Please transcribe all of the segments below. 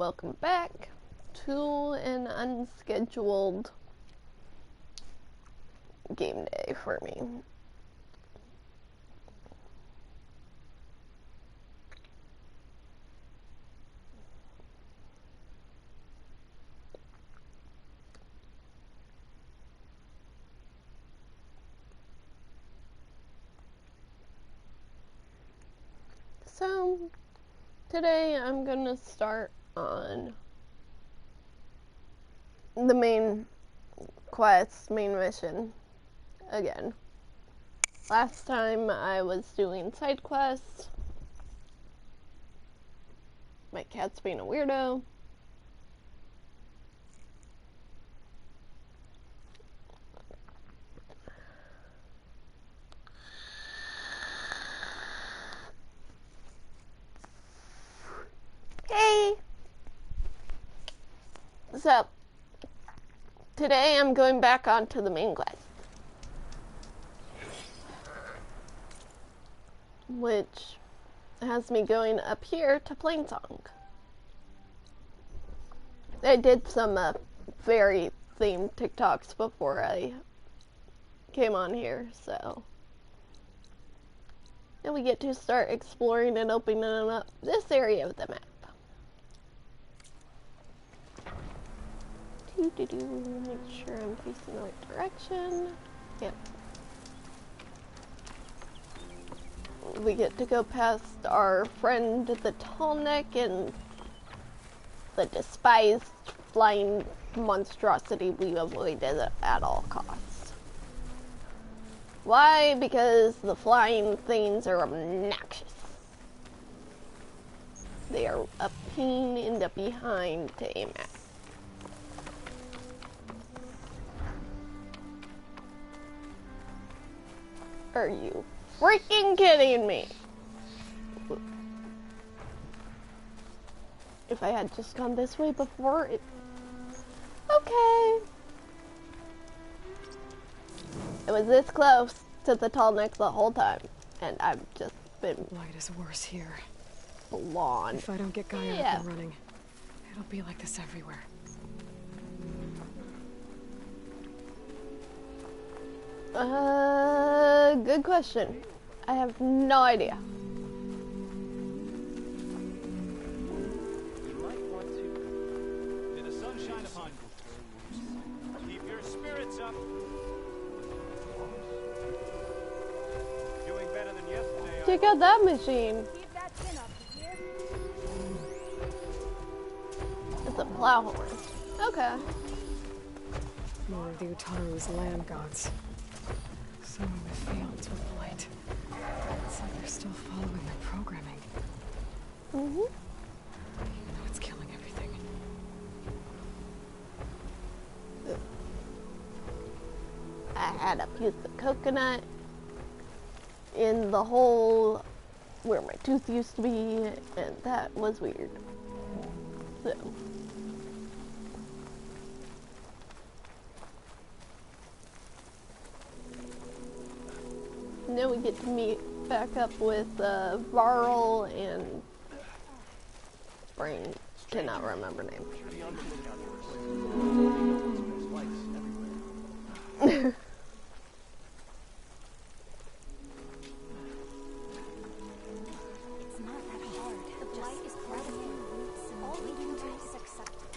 welcome back to an unscheduled game day for me. So, today I'm gonna start on the main quest, main mission again. Last time I was doing side quests. My cat's being a weirdo. Hey! So, today I'm going back onto the main quest, which has me going up here to Plainsong. I did some fairy themed TikToks before I came on here, so now we get to start exploring and opening up this area of the map. Make sure I'm facing the right direction. Yep. We get to go past our friend the tall neck and the despised flying monstrosity we avoided at all costs. Why? Because the flying things are obnoxious. They are a pain in the behind to aim at. Are you freaking kidding me? If I had just gone this way before, it... Okay. It was this close to the tall neck the whole time, and I've just been... Light is worse here. Blonde. If I don't get Gaia up and running, it'll be like this everywhere. Good question. I have no idea. You might want to. May the sun shine upon you. Keep your spirits up. Doing better than yesterday. Check out that machine. Keep that chin up, you hear? It's a plow horn. Okay. More of the Utaru's land gods. Sowing the fields with light. It's like they're still following their programming. Mm-hmm. Even though it's killing everything. I had a piece of coconut in the hole where my tooth used to be, and that was weird. So. Now we get to meet back up with Varl and Brain. Cannot remember name.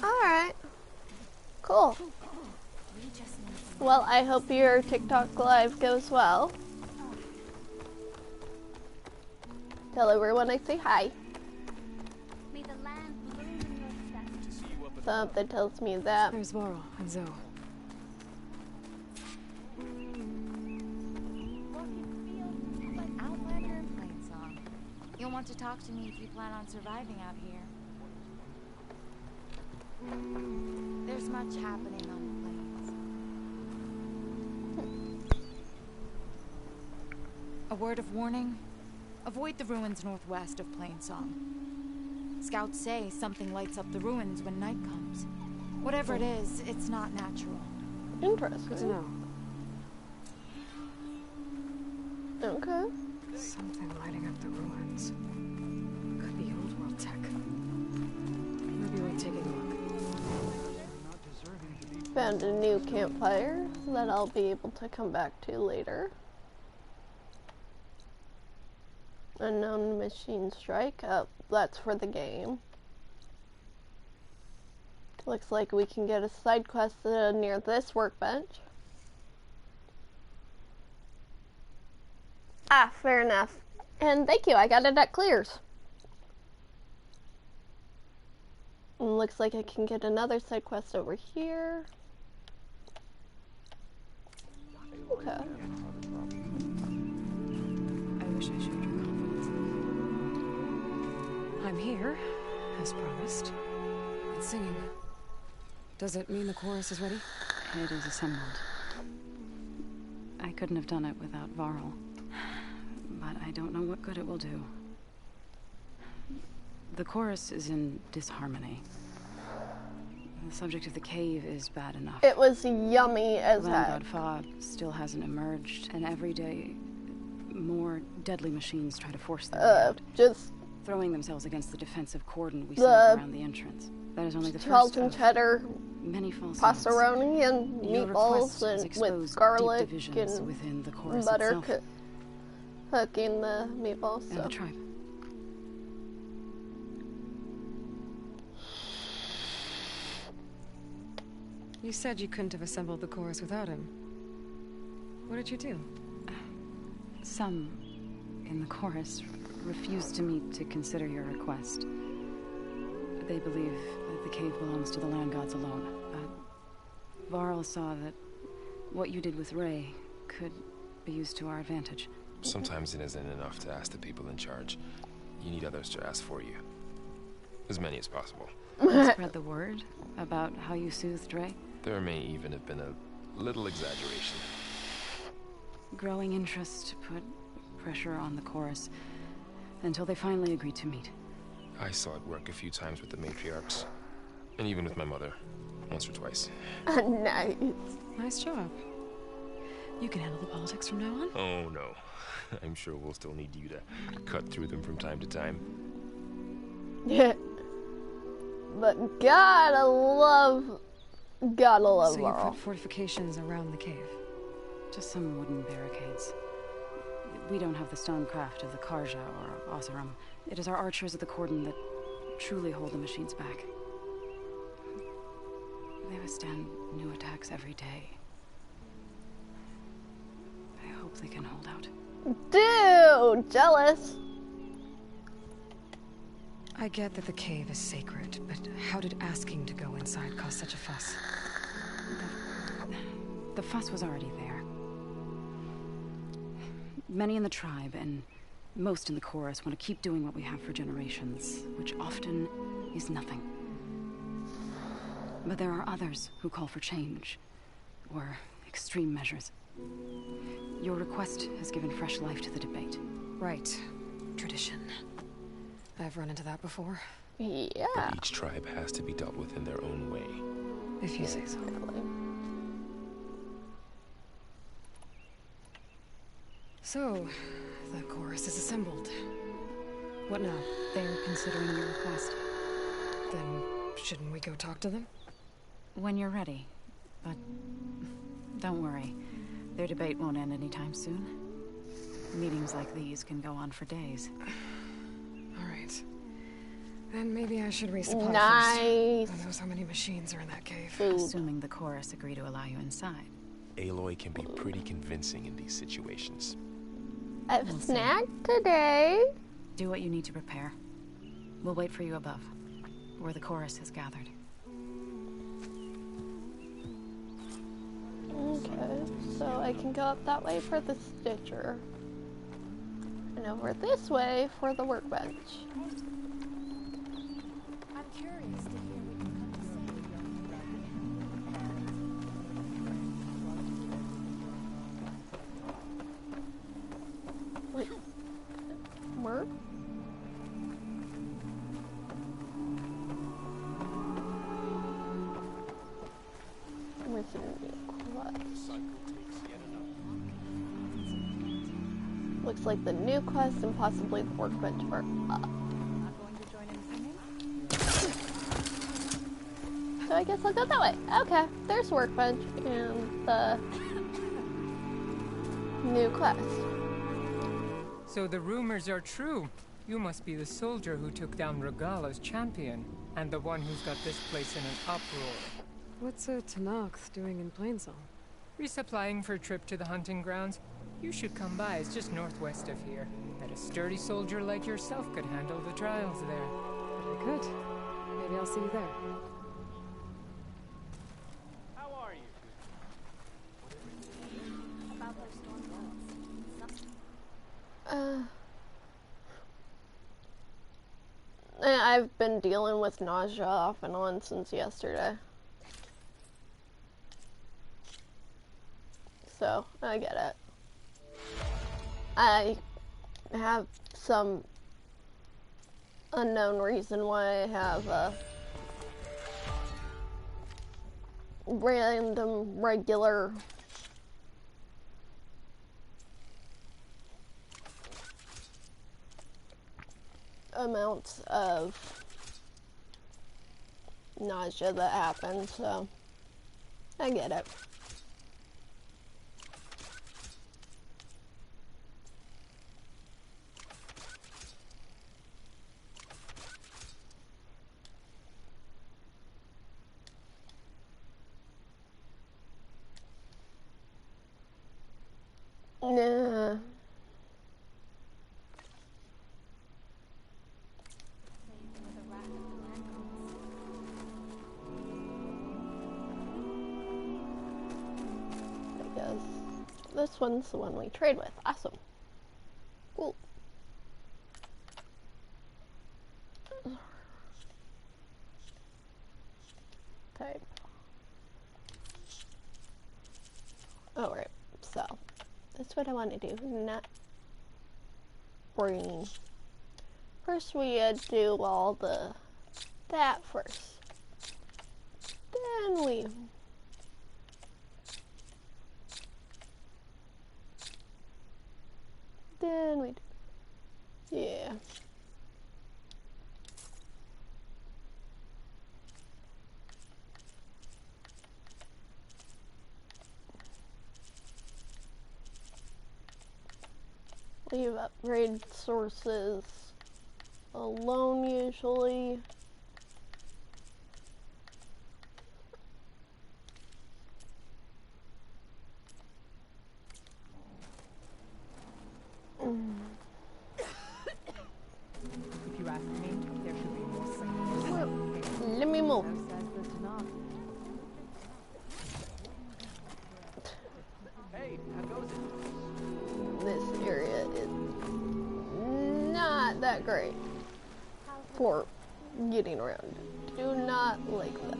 Alright. Cool. Well, I hope your TikTok live goes well. Tell everyone I say hi. May the land bloom in your steps. Something tells me that. There's Varl and Zoe. Working field, but Outlander and Plainsong. You'll want to talk to me if you plan on surviving out here. There's much happening on the plains. A word of warning. Avoid the ruins northwest of Plainsong. Scouts say something lights up the ruins when night comes. Whatever it is, it's not natural. Interesting. Good to know. Okay. Something lighting up the ruins. Could be old world tech. Maybe taking a look. Found a new campfire that I'll be able to come back to later. Unknown machine strike. Oh, that's for the game. Looks like we can get a side quest near this workbench. Ah, fair enough. And thank you, I got it at Clears. And looks like I can get another side quest over here. Okay. I wish I showed your confidence. I'm here, as promised. It's singing. Does it mean the chorus is ready? It is assembled. I couldn't have done it without Varl. But I don't know what good it will do. The chorus is in disharmony. The subject of the cave is bad enough. It was yummy as heck. Land God still hasn't emerged, and every day more deadly machines try to force their way out, Just throwing themselves against the defensive cordon we set up around the entrance. That is only the first Charlton of cheddar, many false passeroni, and Your meatballs, request has and with exposed garlic deep divisions and within the chorus butter itself cooking the meatballs. and So. the tribe. You said you couldn't have assembled the chorus without him. What did you do? Some in the chorus refused to meet to consider your request. They believe that the cave belongs to the land gods alone. Varl saw that what you did with Ray could be used to our advantage. Sometimes it isn't enough to ask the people in charge. You need others to ask for you. As many as possible. Spread the word about how you soothed Ray. There may even have been a little exaggeration. Growing interest put pressure on the chorus until they finally agreed to meet. I saw it work a few times with the matriarchs. And even with my mother. Once or twice. Nice. Nice job. You can handle the politics from now on? Oh no. I'm sure we'll still need you to cut through them from time to time. Yeah. But gotta love So you Varl. put fortifications around the cave. Just some wooden barricades. We don't have the stonecraft of the Karja or Oseram. It is our archers of the cordon that truly hold the machines back. They withstand new attacks every day. I hope they can hold out. Dude, jealous. I get that the cave is sacred, but how did asking to go inside cause such a fuss? The fuss was already there. Many in the tribe, and most in the chorus, want to keep doing what we have for generations, which often is nothing. But there are others who call for change, or extreme measures. Your request has given fresh life to the debate. Right. Tradition. I've run into that before. Yeah. But each tribe has to be dealt with in their own way. If you say so. So, the chorus is assembled. What now? They're considering your request. Then, shouldn't we go talk to them? When you're ready. But don't worry. Their debate won't end anytime soon. Meetings like these can go on for days. Alright. Then maybe I should resupply Nice. first. Who knows how many machines are in that cave? Food. Assuming the chorus agree to allow you inside. Aloy can be pretty convincing in these situations. I've snacked today. Do what you need to prepare. We'll wait for you above, where the chorus is gathered. Okay, so I can go up that way for the Stitcher. And over this way for the workbench. I'm curious to hear what you have to say. Wait. Where? Where's the new quest? Looks like the new quest and possibly the workbench for Not going to join in singing? I guess I'll go that way. Okay, there's Workbench and the new quest. So the rumors are true. You must be the soldier who took down Regala's champion, and the one who's got this place in an uproar. What's a Tanakhth doing in Plainsong? Resupplying for a trip to the hunting grounds? You should come by, it's just northwest of here. Bet a sturdy soldier like yourself could handle the trials there. I could. Maybe I'll see you there. How are you? About those storm clouds. I've been dealing with nausea off and on since yesterday. So, I get it. I have some unknown reason why I have a random, regular amounts of nausea that happen, so I get it. Nah. With the wrath of the land gods. I guess this one's the one we trade with. Awesome. Cool. Type. Oh, right. So, that's what I want to do. Not bring. First, we do all that first. Then we. Yeah. Leave upgrade sources alone usually. If you ask me, there should be more saints. Let me move. Hey, how goes it? This area is not that great for getting around. Do not like that.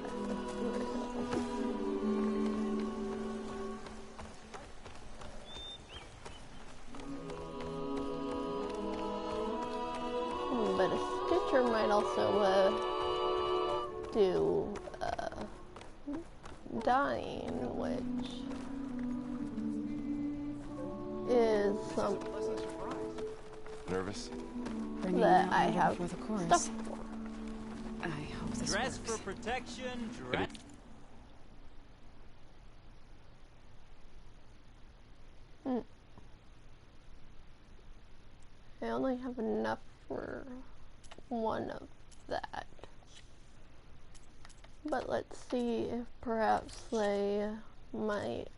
But a Stitcher might also do dying, which is something Nervous? that I have for the chorus. stuff for. I hope this Dress works. for protection, dress. I only have enough for one of that. But let's see if perhaps they might.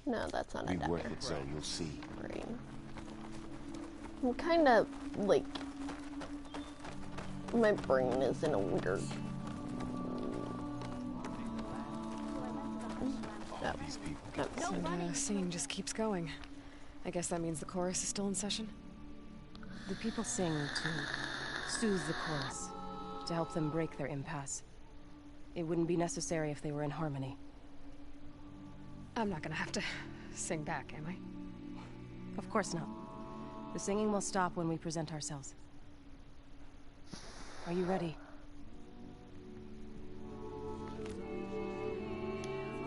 No, that's not a Be dagger. worth it, so you'll see. Green. I'm kind of like my brain is in a weird. All these people. And singing just keeps going. I guess that means the chorus is still in session? The people sing to soothe the chorus, to help them break their impasse. It wouldn't be necessary if they were in harmony. I'm not gonna have to sing back, am I? Of course not. The singing will stop when we present ourselves. Are you ready?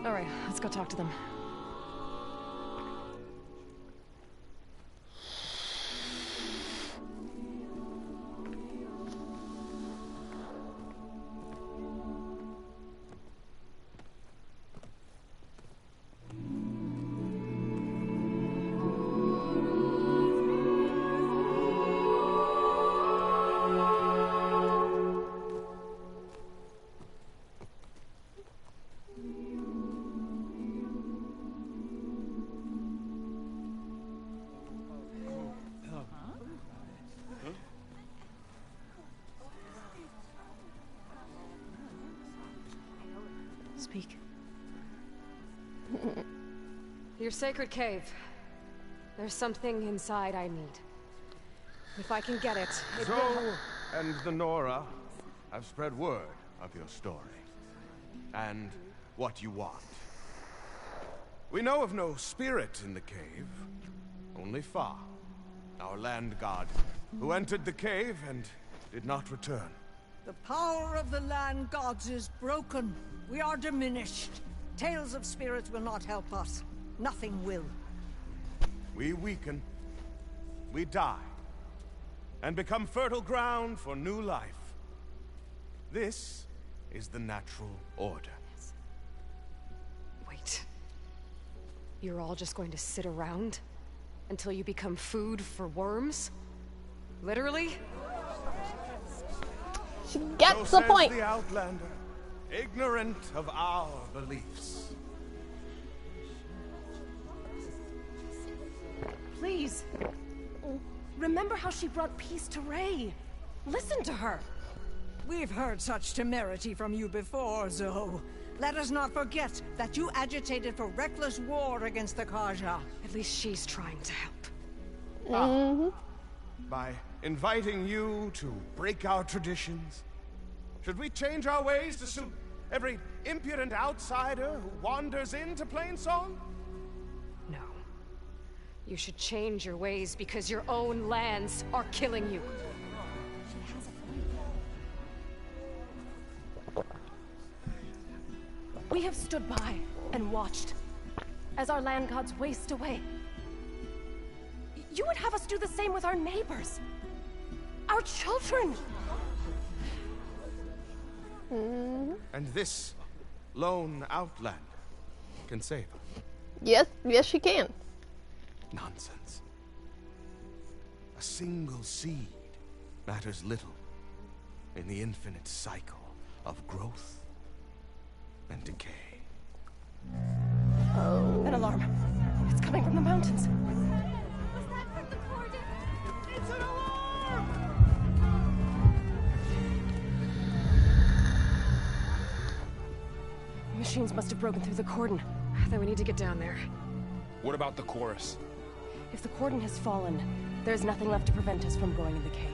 All right, let's go talk to them. Speak. Your sacred cave. There's something inside I need. If I can get it, it will... Zoe and the Nora have spread word of your story. And what you want. We know of no spirit in the cave. Only Fa, our land god, who entered the cave and did not return. The power of the land gods is broken. We are diminished. Tales of spirits will not help us. Nothing will. We weaken. We die. And become fertile ground for new life. This is the natural order. Wait. You're all just going to sit around? Until you become food for worms? Literally? She gets the point. The Outlander, ignorant of our beliefs. Please. Remember how she brought peace to Ray. Listen to her. We've heard such temerity from you before, Zoe. Let us not forget that you agitated for reckless war against the Kaja. At least she's trying to help. By inviting you to break our traditions? Should we change our ways to suit every impudent outsider who wanders into Plainsong? No. You should change your ways because your own lands are killing you. We have stood by and watched as our land gods waste away. You would have us do the same with our neighbors, our children. And this lone outlander can save us. Yes, she can. Nonsense. A single seed matters little in the infinite cycle of growth and decay. Oh. An alarm. It's coming from the mountains. Was that from the Corden? It's an alarm! Machines must have broken through the cordon. Then we need to get down there. What about the chorus? If the cordon has fallen, there's nothing left to prevent us from going in the cave.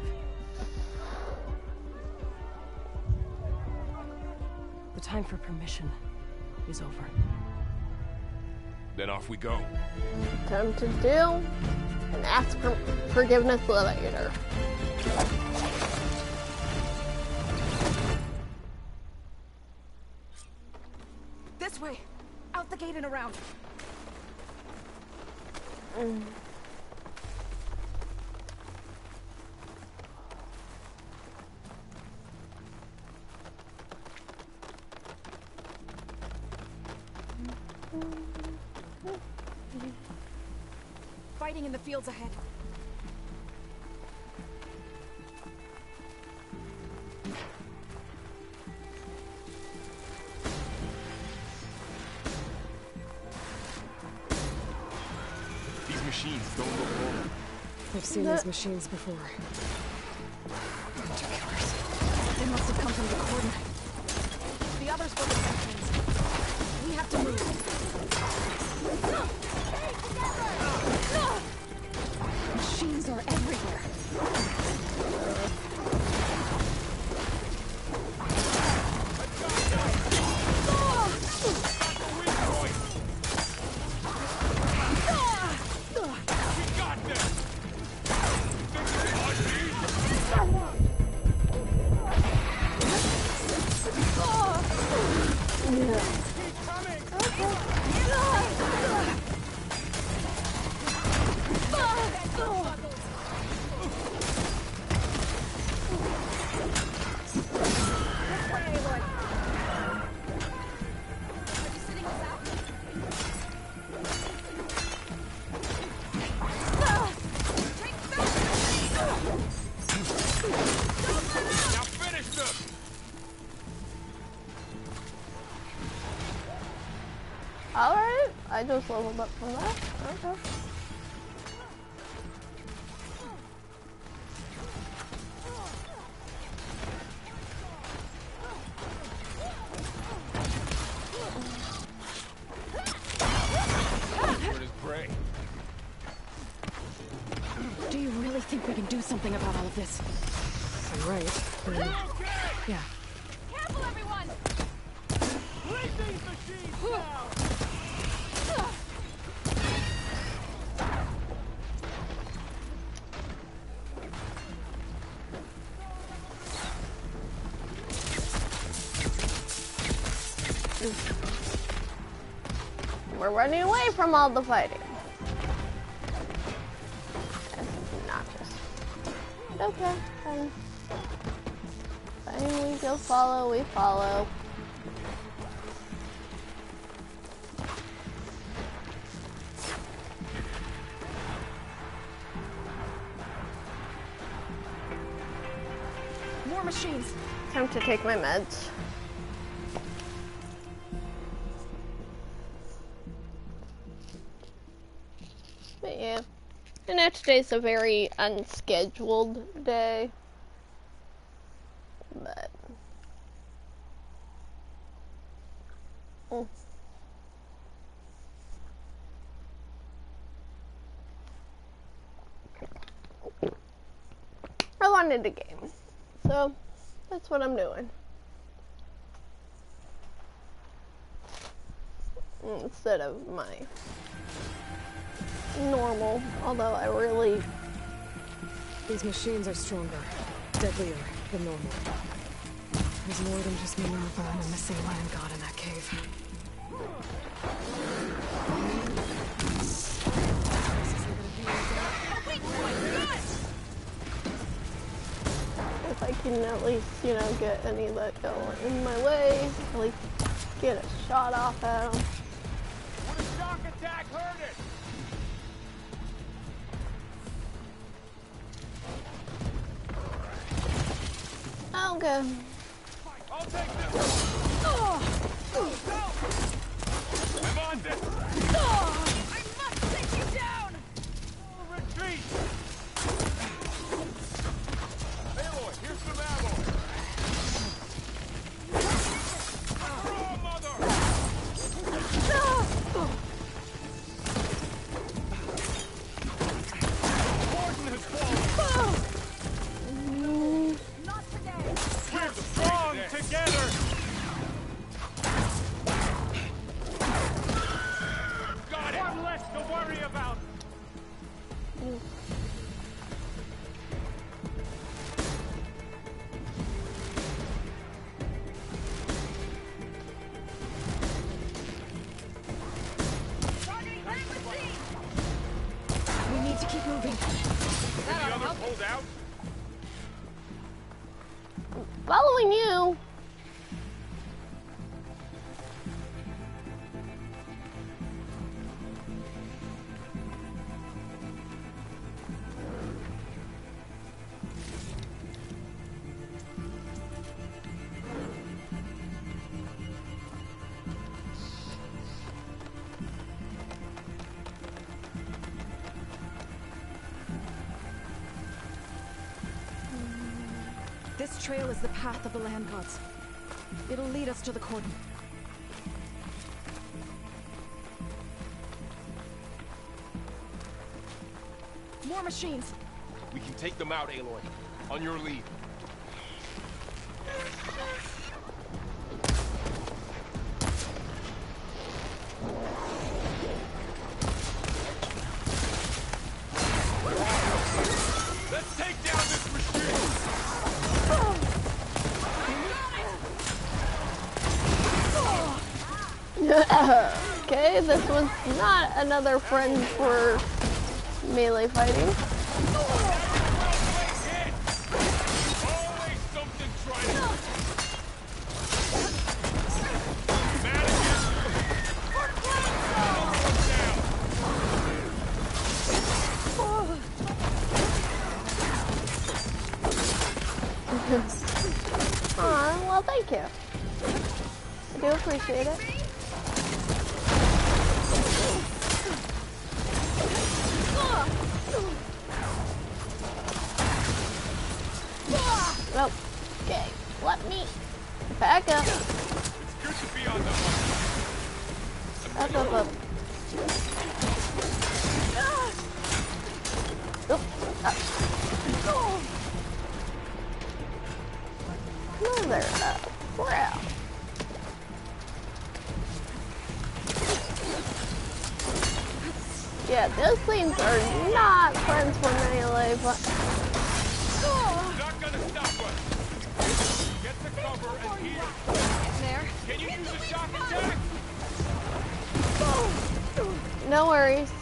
The time for permission is over. Then off we go. Time to do and ask for forgiveness later. This way! Out the gate and around! Fighting in the fields ahead. These machines don't look normal. I've seen these machines before. Hunter killers. They must have come from the cordon. The others were the sections. We have to move. Machines are everywhere. Alright, I just leveled up from that. Okay. this. I'm right. Yeah. Careful, everyone! Leave these machines now! We're running away from all the fighting. That's obnoxious. Okay, fine, we go follow, we follow. More machines. Time to take my meds. But yeah, the next day's a very unscheduled day. But I wanted a game, so that's what I'm doing. Instead of my normal, although I really... These machines are stronger, deadlier than normal. There's more than just Minerva and a missing land god in that cave. If I can at least, you know, get any that go in my way, at least get a shot off at them. Would a shock attack hurt it? Okay. I'll take this. I'm on this. I must take you down! Retreat! Aloy, here's some ammo. Draw, mother! Warden has fallen. Not today! We're strong together! Got it! One less to worry about! We need to keep moving. Did the others hold out? Following you. This trail is the path of the land gods. It'll lead us to the cordon. More machines! We can take them out, Aloy. On your lead. Let's take down this machine! Okay, this was not another friend for melee fighting. Always something trying to... Aw, well, thank you. I do appreciate it. Nope. Okay, let me back up. It's good to be on the Up, up, up. Oop, up. Mother of crap. Yeah, those things are not friends for melee, but... Not gonna stop us. Get to cover and heal. There. Can you use a shock attack? No worries.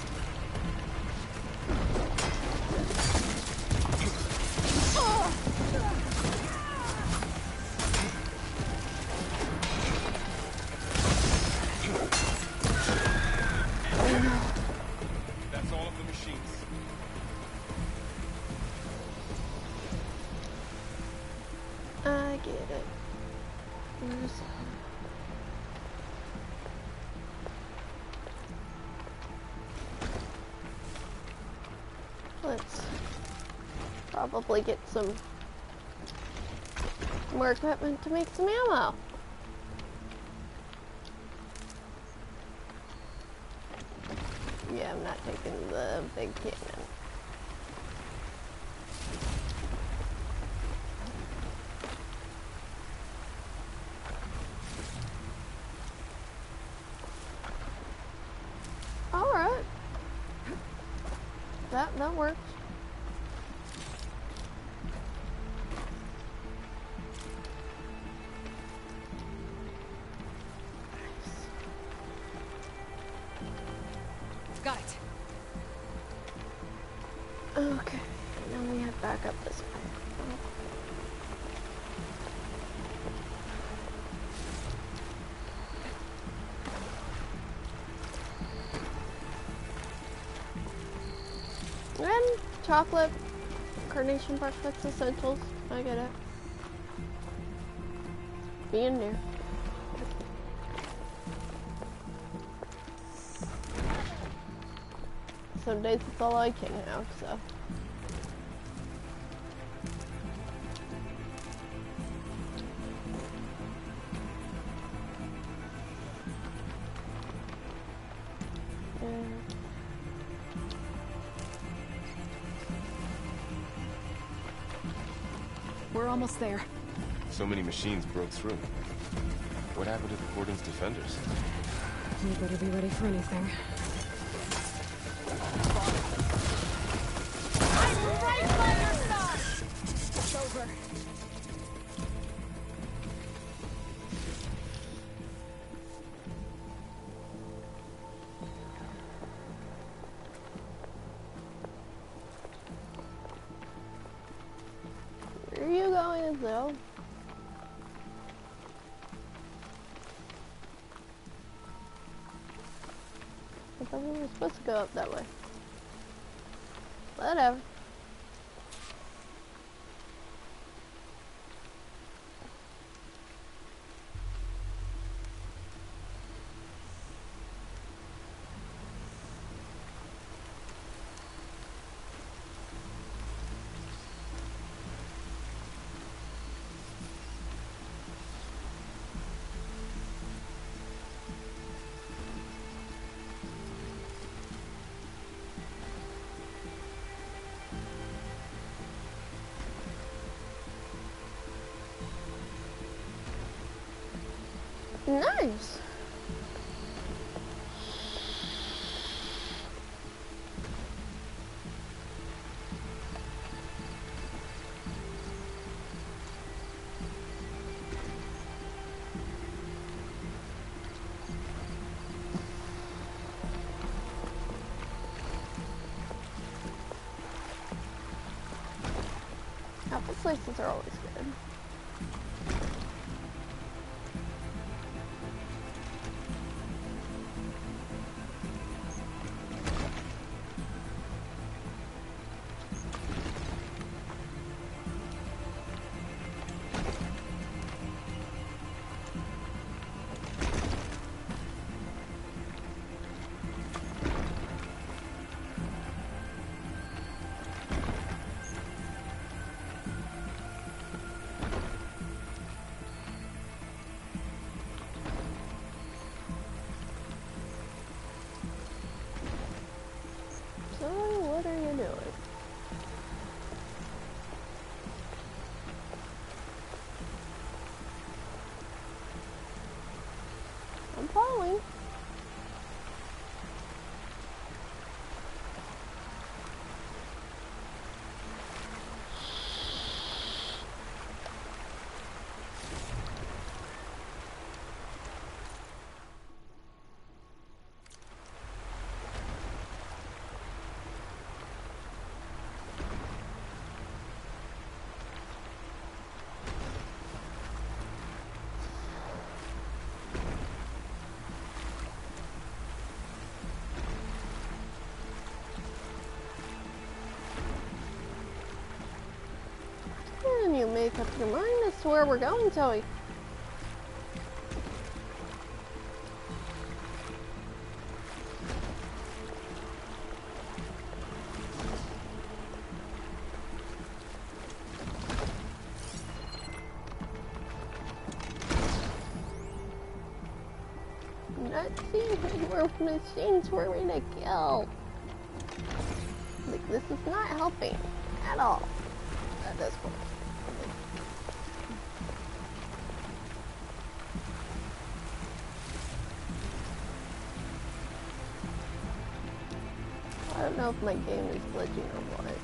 That's all of the machines. I get it. Where's... Let's probably get some more equipment to make some ammo. Yeah, I'm not taking the big cannon. Alright. That works. Got it. Okay, now we head back up this way. And chocolate, carnation breakfast essentials. I get it. Being there. Some days it's all I can have, so. We're almost there. So many machines broke through. What happened to the Cordon's defenders? You better be ready for anything. I'm right by your side! It's over. Where are you going, though? I thought we were supposed to go up that way. Whatever. Nice. Apple slices are always good. fine. And you make up your mind as to where we're going, Zoe. I'm not seeing where machines we're gonna kill. Like, this is not helping at all at this point. I don't know if my game is glitching or what.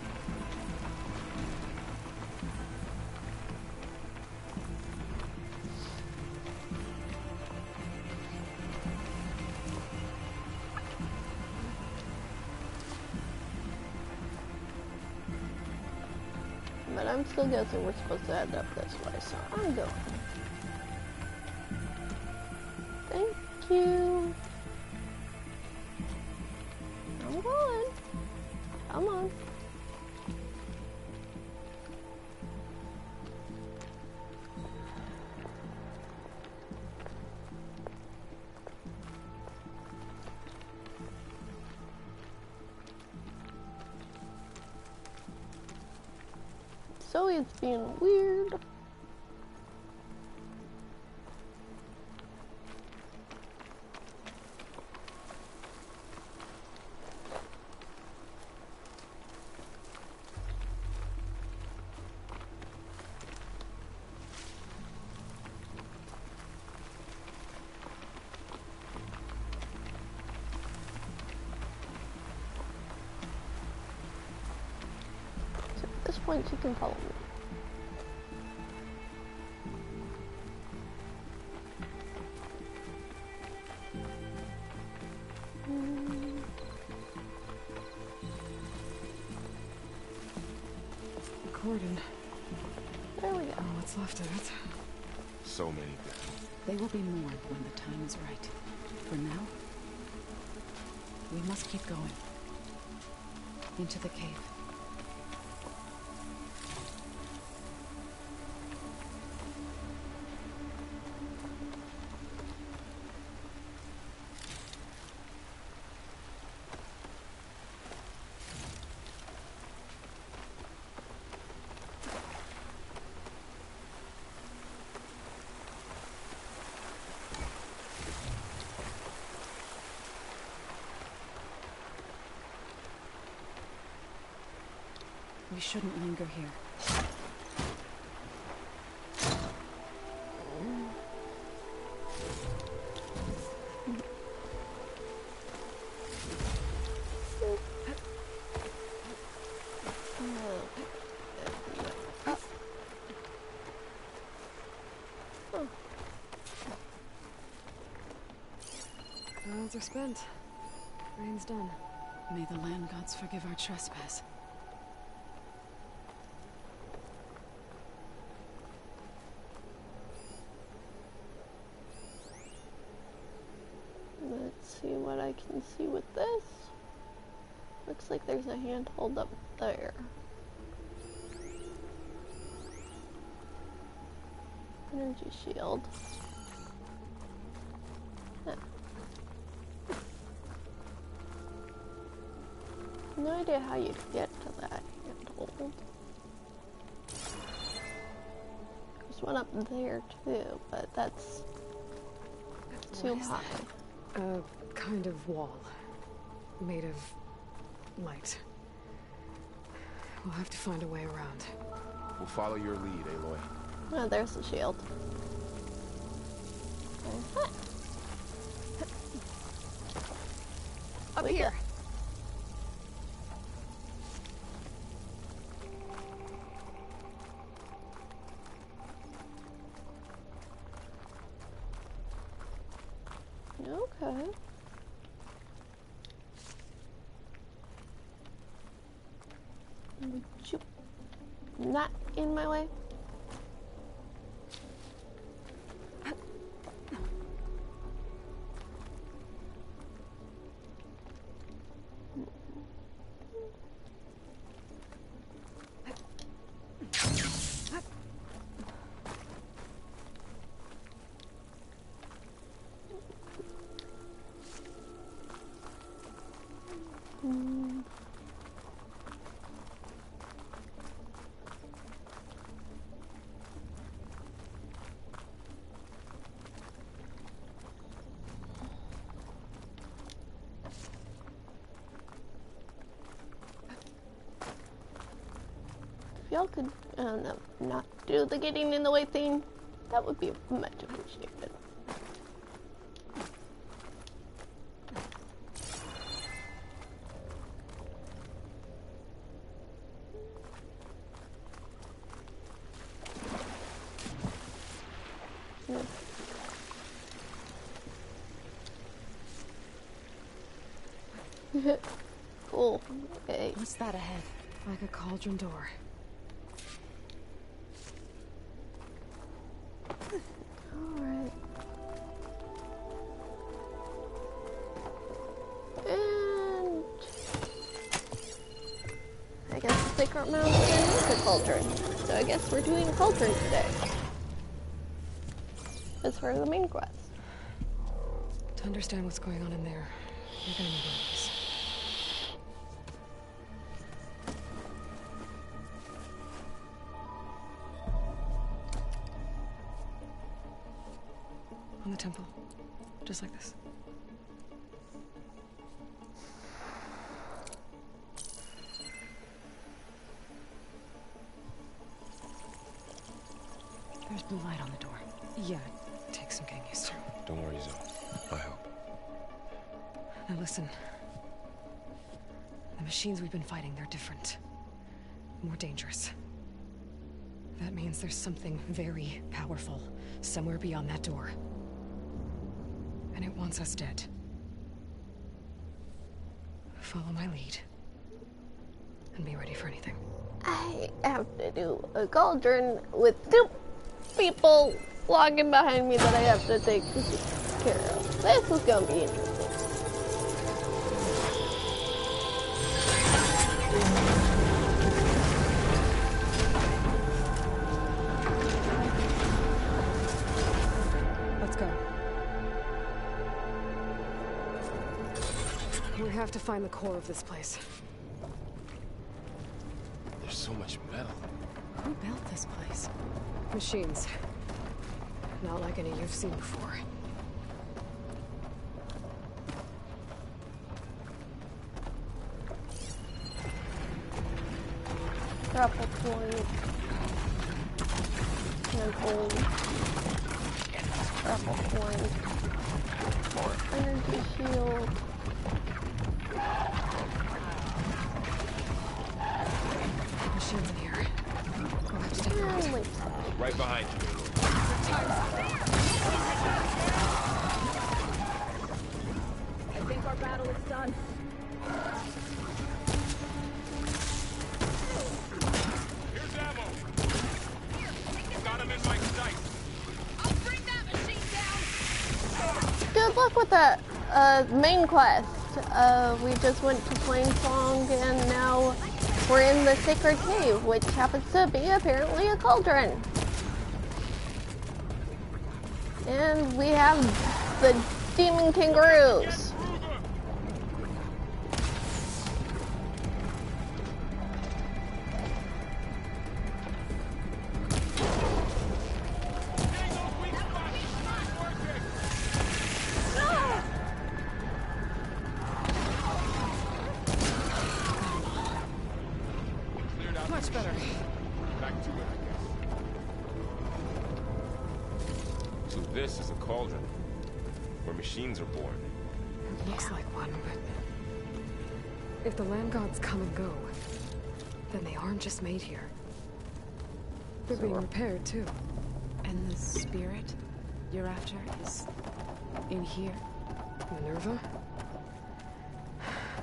But I'm still guessing we're supposed to end up this way, so I'm going. Thank you. I'm going. Come on. So it's being weird. At this point, you can follow me. Cordon. There we go. Oh, what's left of it? So many dead. They will be more when the time is right. For now, we must keep going. Into the cave. We shouldn't linger here. Clouds are spent. Rain's done. May the land gods forgive our trespass. Let's see what I can see with this. Looks like there's a handhold up there. Energy shield. Huh. No idea how you get to that handhold. There's one up there too, but that's too high. A kind of wall. Made of light. We'll have to find a way around. We'll follow your lead, Aloy. Oh, there's the shield. Up here. Okay. Would you not in my way? If y'all could, I don't know, not do the getting in the way thing, that would be much appreciated. Cool. Okay. What's that ahead? Like a cauldron door. Alright. And I guess the Sacred Mountain is a cauldron. So I guess we're doing a cauldron today. As far as the main quest. To understand what's going on in there, you're gonna need this. On the temple. Just like this. There's blue light on the door. Yeah, it takes some getting used to. Don't worry, Zoe. I hope. Now listen. The machines we've been fighting, they're different. More dangerous. That means there's something very powerful somewhere beyond that door. And it wants us dead. Follow my lead. And be ready for anything. I have to do a cauldron with 2 people logging behind me that I have to take care of. This is gonna be interesting. Let's go. We have to find the core of this place. There's so much metal. Who built this place? Machines. Not like any you've seen before. Grapple point. And gold. Grapple point. More energy shield. Machines in here. We'll have to take them out. Right behind you. I think our battle is done. Here's ammo. Got him in my sight. I'll bring that machine down. Good luck with that main quest. We just went to Plainsong and now we're in the Sacred Cave, which happens to be apparently a cauldron. And we have the demon kangaroos. Much better. Back to it, I guess. So this is a cauldron, where machines are born. It looks like one, but If the land gods come and go, then they aren't just made here. They're being repaired, too. And the spirit you're after is in here? Minerva?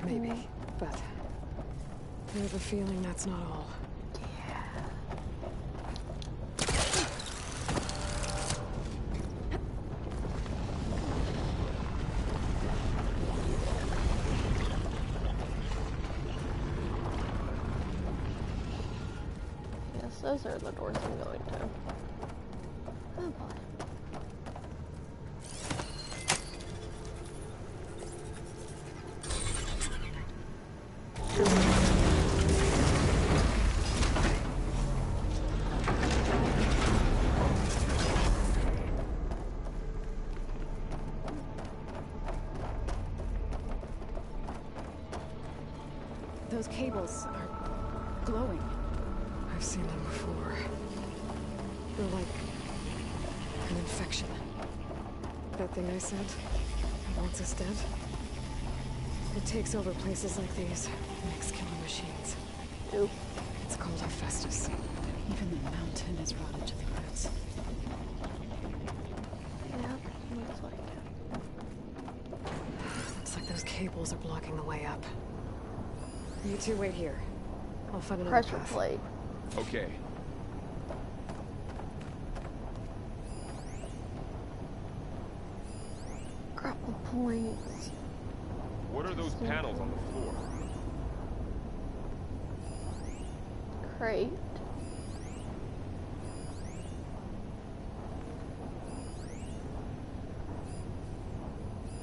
Maybe, but I have a feeling that's not all. Yes, those are the doors I'm going to. Oh boy. Those cables are glowing. I've seen them before. They're like an infection. That thing I said wants us dead. It takes over places like these, makes killing machines. Ooh. It's called Hephaestus. Even the mountain is rotted to the roots. Yeah, looks like it. Looks like those cables are blocking the way up. You two wait here. I'll find another Pressure path. plate. Okay. Grapple points. What are those panels on the floor? Crate.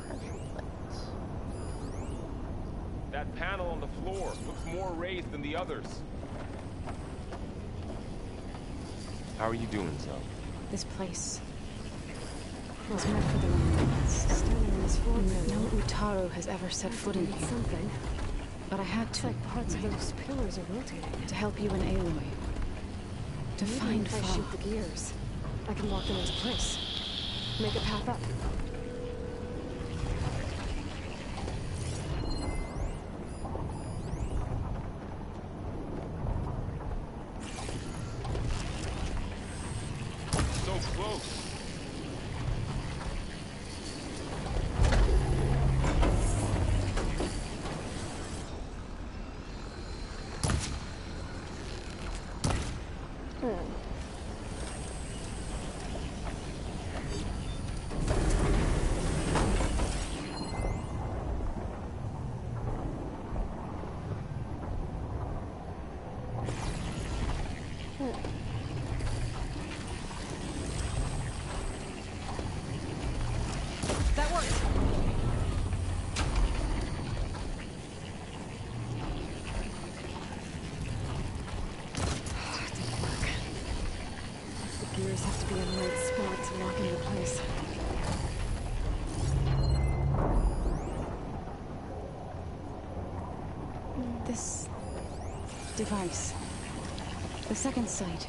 Pressure plates. That panel on the floor looks more raised than the others. How are you doing, Zoe? This place was meant for the Lands. Standing on this floor panel. No Utaru has ever set foot in here. Something. But I had to. Like parts of those pillars are rotating. To help you and Aloy. To Maybe find if I Fa. shoot the gears, I can lock them into place. Make a path up. So close. That worked. It didn't work. The gears have to be in the right spot to lock into place. This device. The second sight.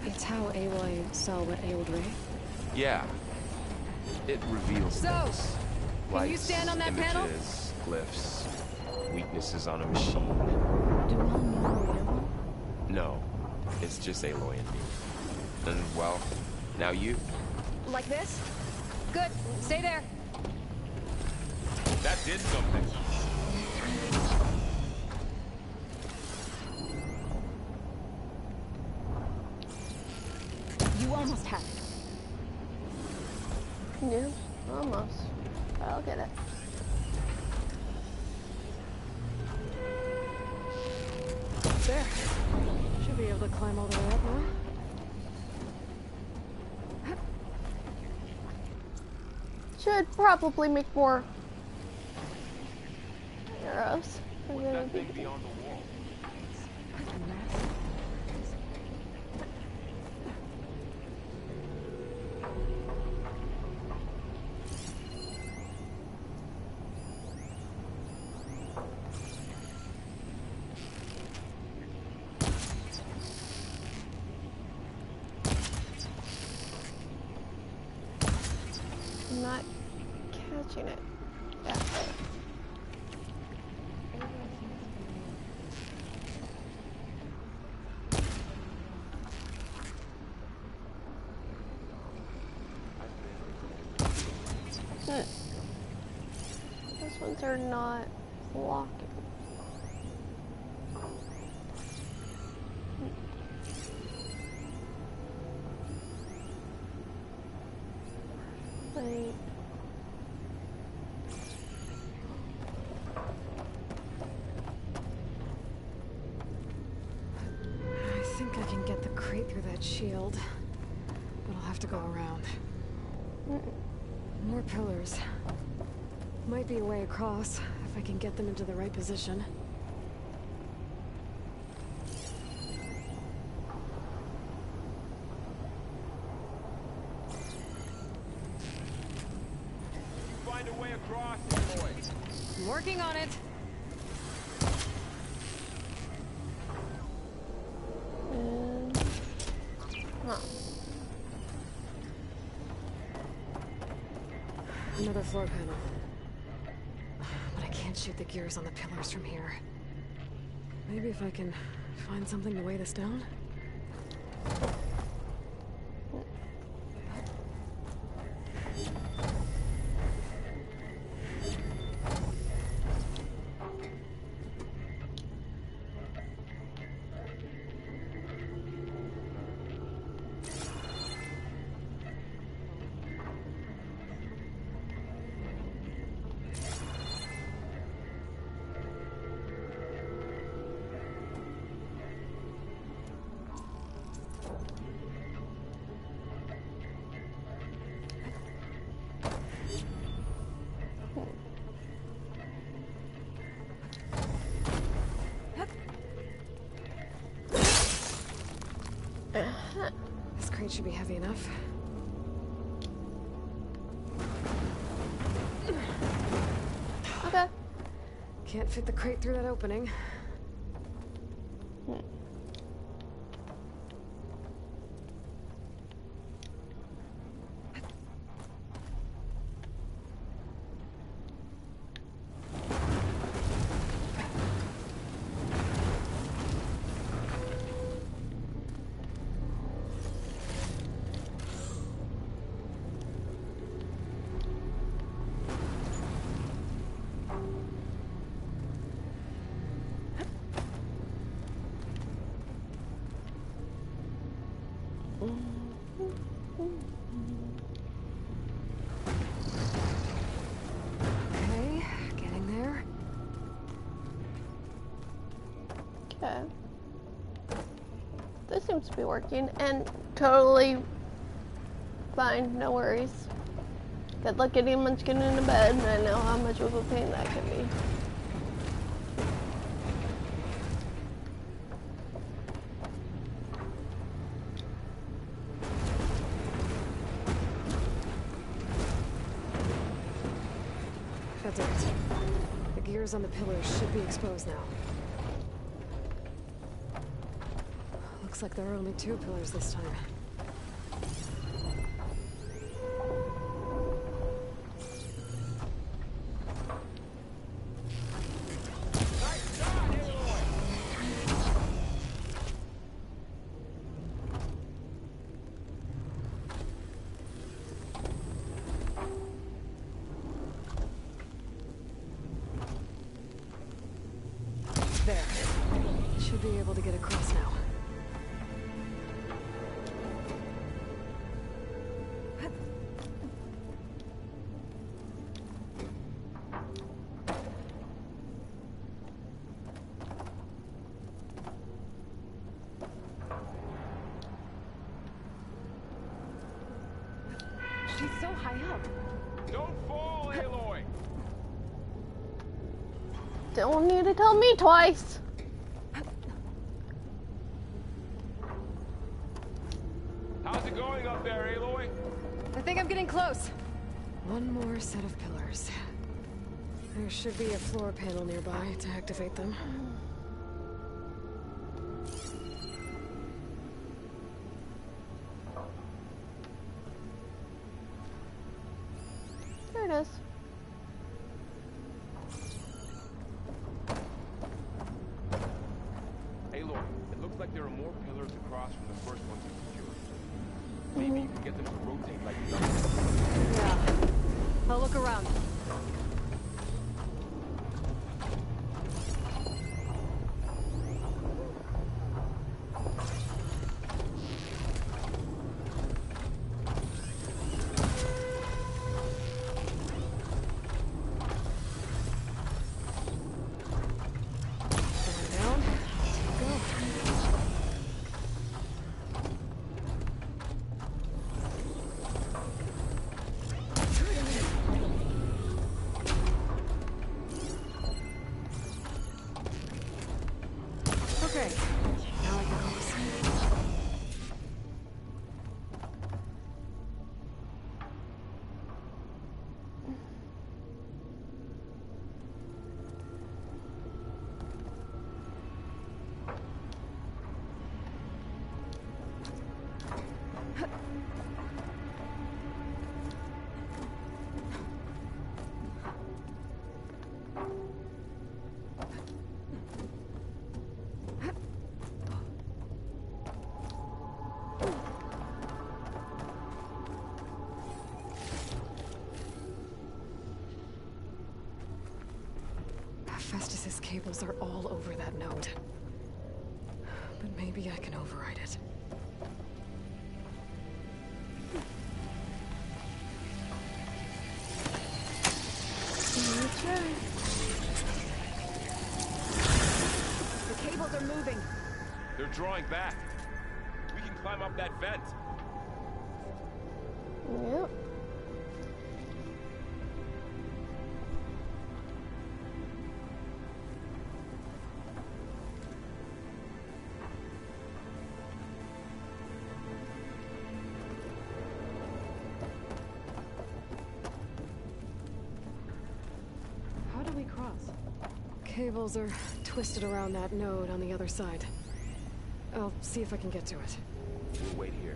It's how Aloy saw what ailed Ray. Yeah. It reveals So, things. can you Lights, stand on that panel? images, glyphs, weaknesses on a machine. Do we all know who you're one? No, it's just Aloy and me. And, well, now you. Like this? Good. Stay there. That did something. You almost had it. Yeah, almost. I'll get it. There. Should be able to climb all the way up now. Should probably make more arrows. What's that thing beyond the wall? I'm not catching it. Yeah. ones are not locking. Wait. I think I can get the crate through that shield, but I'll have to go around. More pillars. Might be a way across, if I can get them into the right position. Find a way across, boys. I'm working on it. Another floor panel. But I can't shoot the gears on the pillars from here. Maybe if I can find something to weigh this down? This crate should be heavy enough. Okay. Can't fit the crate through that opening. Okay, getting there. Okay. This seems to be working and totally fine, no worries. Good luck getting Munchkin into bed, and I know how much of a pain that can be. That's it. The gears on the pillars should be exposed now. Looks like there are only 2 pillars this time. There. Should be able to get across now. She's so high up. Don't fall, Aloy! Don't need to tell me twice. How's it going up there, Aloy? I think I'm getting close. One more set of pillars. There should be a floor panel nearby to activate them. There it is. Aloy, it looks like there are more pillars across from the first ones you secured. Maybe you can get them to rotate like the others. Yeah. I'll look around. Festus's cables are all over that node. But maybe I can override it. The cables are moving. They're drawing back. We can climb up that vent. Yep. How do we cross? Cables are twisted around that node on the other side. I'll see if I can get to it. We'll wait here.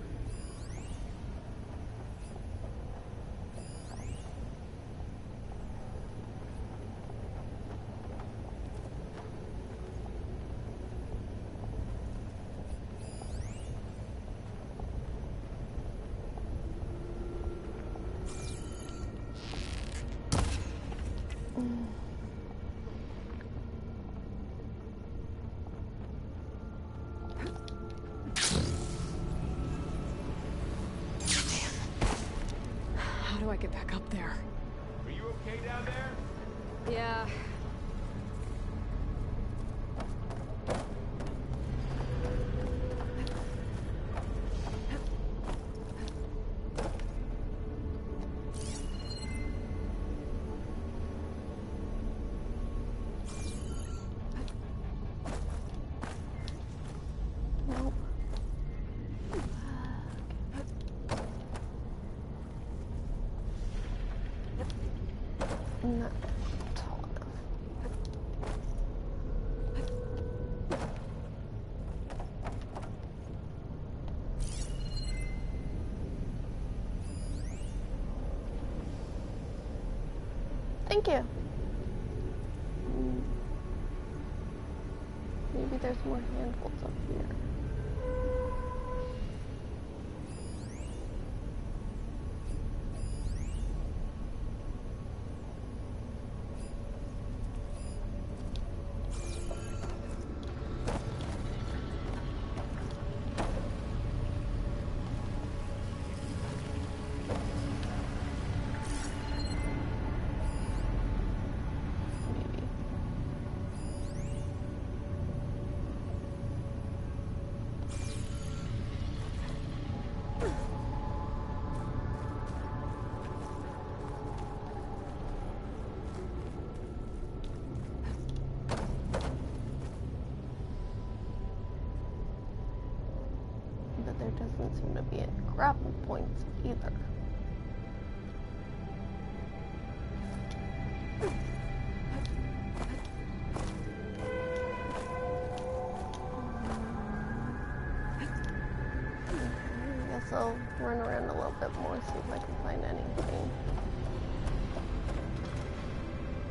How do I get back up there? Are you okay down there? Yeah. Nope. Not tall enough. Thank you. Maybe there's more handholds up here. But there doesn't seem to be any grapple points either. I guess I'll run around a little bit more, see if I can find anything.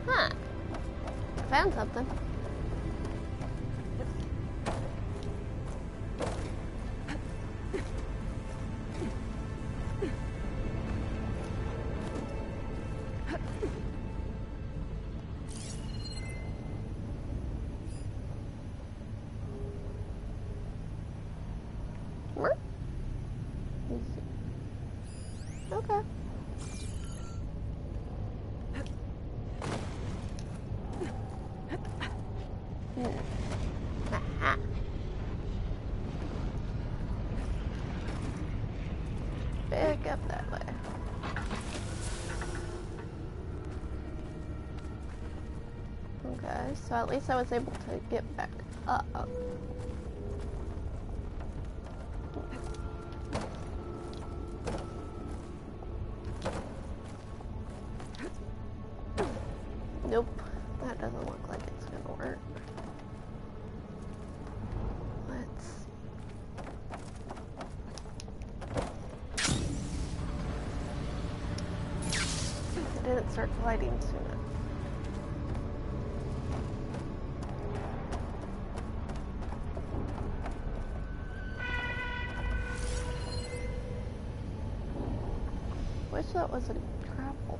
Huh. Found something. Where? Let's see. Okay. Aha. Back up that way. Okay, so at least I was able to get back up. Nope, that doesn't look like it's gonna work. I didn't start gliding soon enough. Wish that wasn't grapple.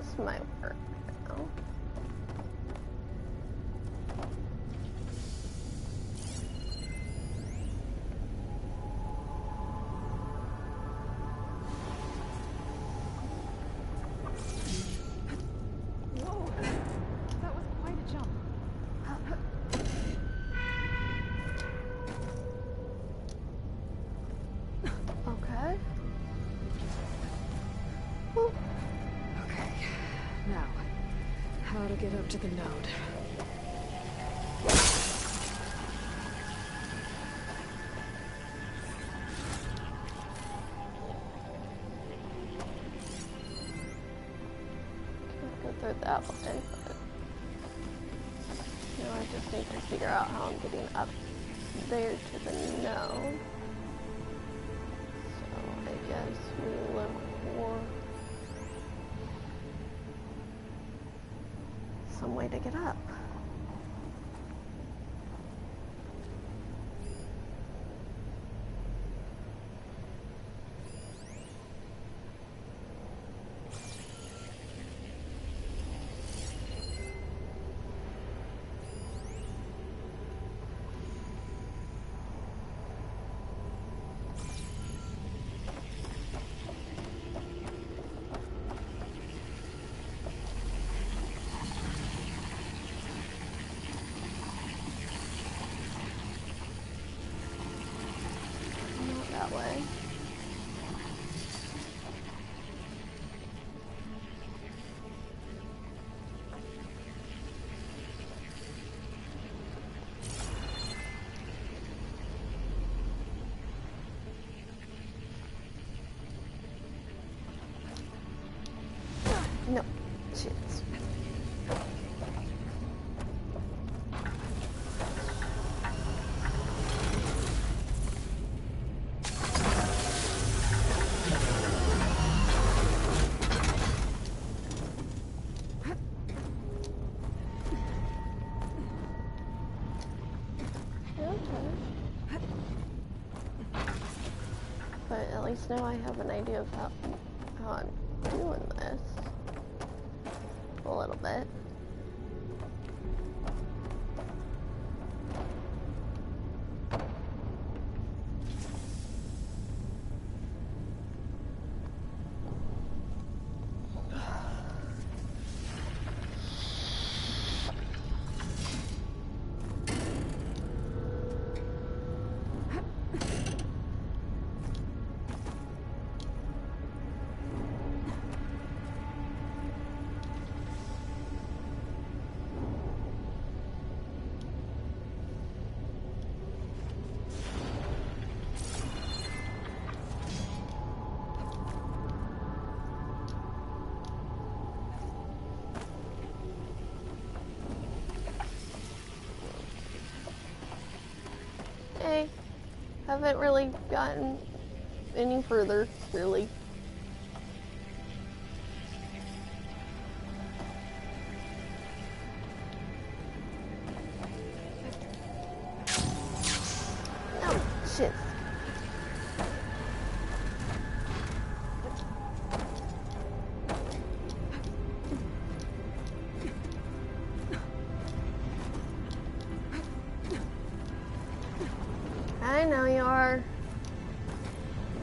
this might work now. Whoa! That was quite a jump. Okay. Okay. Now, how to get up to the node. Can't go through that way, but now I just need to figure out how I'm getting up there to the node. So I guess we look for some way to get up. That way. No, shit. But at least now I have an idea of how I'm doing this. A little bit. Hey, haven't really gotten any further, really. No, shit. I know you are.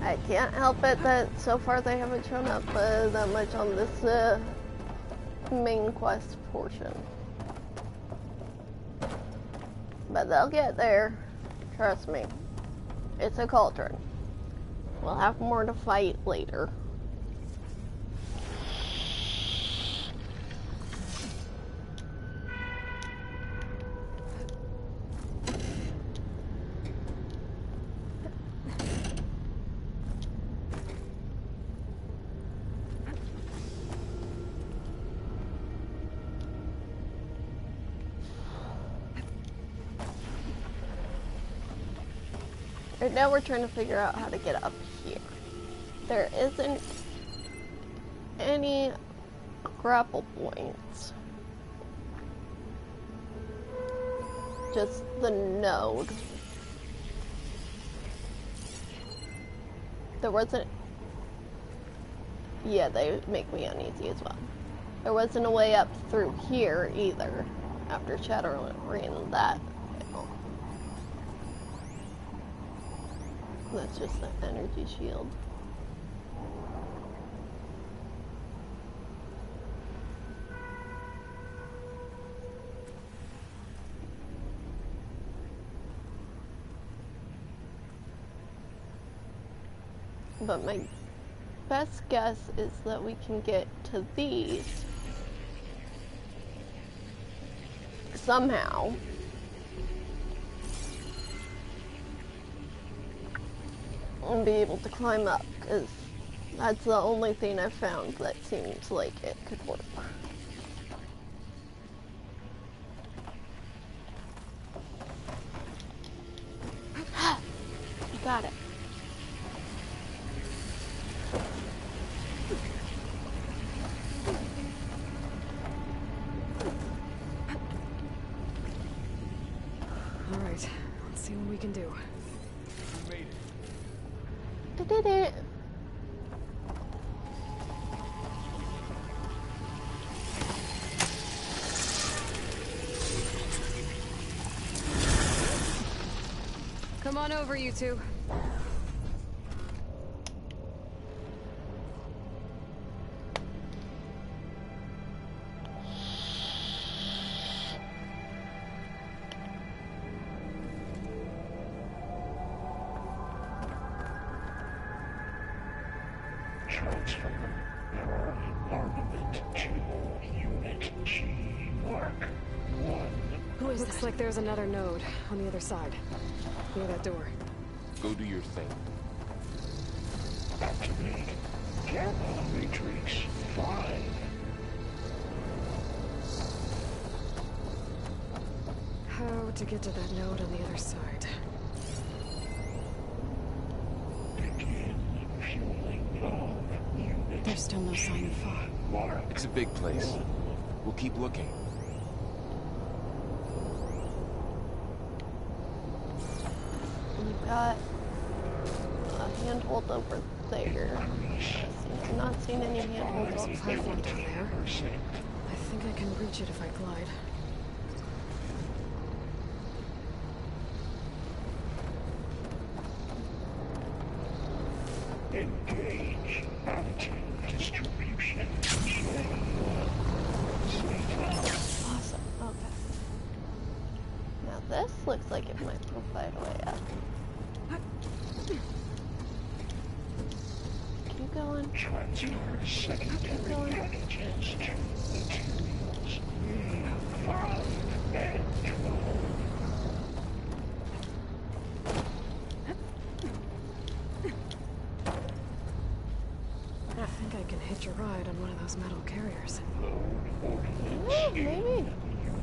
I can't help it that so far they haven't shown up that much on this main quest portion. But they'll get there. Trust me. It's a cauldron. We'll have more to fight later. Right now we're trying to figure out how to get up here. There isn't any grapple points. Just the node. There wasn't... Yeah, they make me uneasy as well. There wasn't a way up through here either, after Shadow ran that. That's just an energy shield. But my best guess is that we can get to these somehow. And be able to climb up, because that's the only thing I've found that seems like it could work. You got it. Alright, let's see what we can do. You made it. I did it. Come on over, you two. Looks like there's another node on the other side, near that door. Go do your thing. Activate. Gamma Matrix 5. How to get to that node on the other side? Begin fueling valve unit. There's still no sign of fog. It's a big place. We'll keep looking. We've got a handhold over there. I've not seen any handholds on Platform down there. I think I can reach it if I glide. Engage additive distribution. Awesome. Okay. Now this looks like it might provide a way up. Keep going. Transfer secondary packages to materials. 5 and 12. I think I can hitch a ride on one of those metal carriers. Oh, maybe.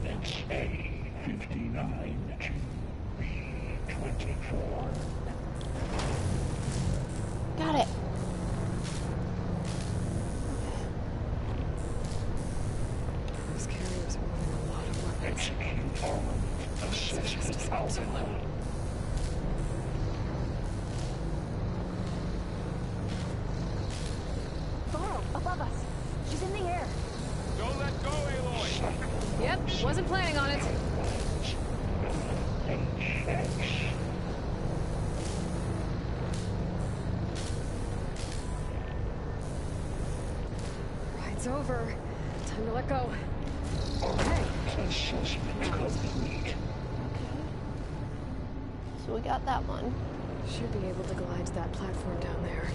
Units A59 to B24. Got it. Those carriers are moving a lot of weapons. Execute armament assessment output. Varro, above us. She's in the air. Don't let go, Aloy! Yep, wasn't planning on it. Ride's over. Time to let go. Okay. Assessment complete. So we got that one. Should be able to glide to that platform down there.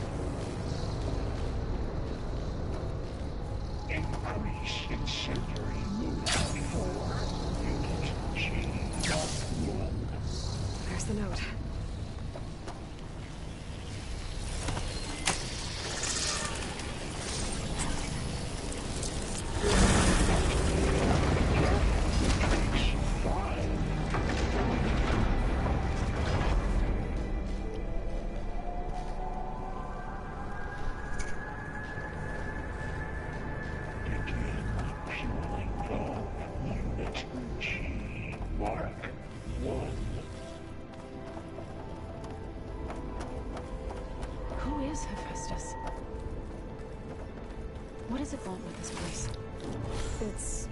Increase incendiary movement 4. Unit G1. There's the note. Who is Hephaestus? What does it want with this place? It's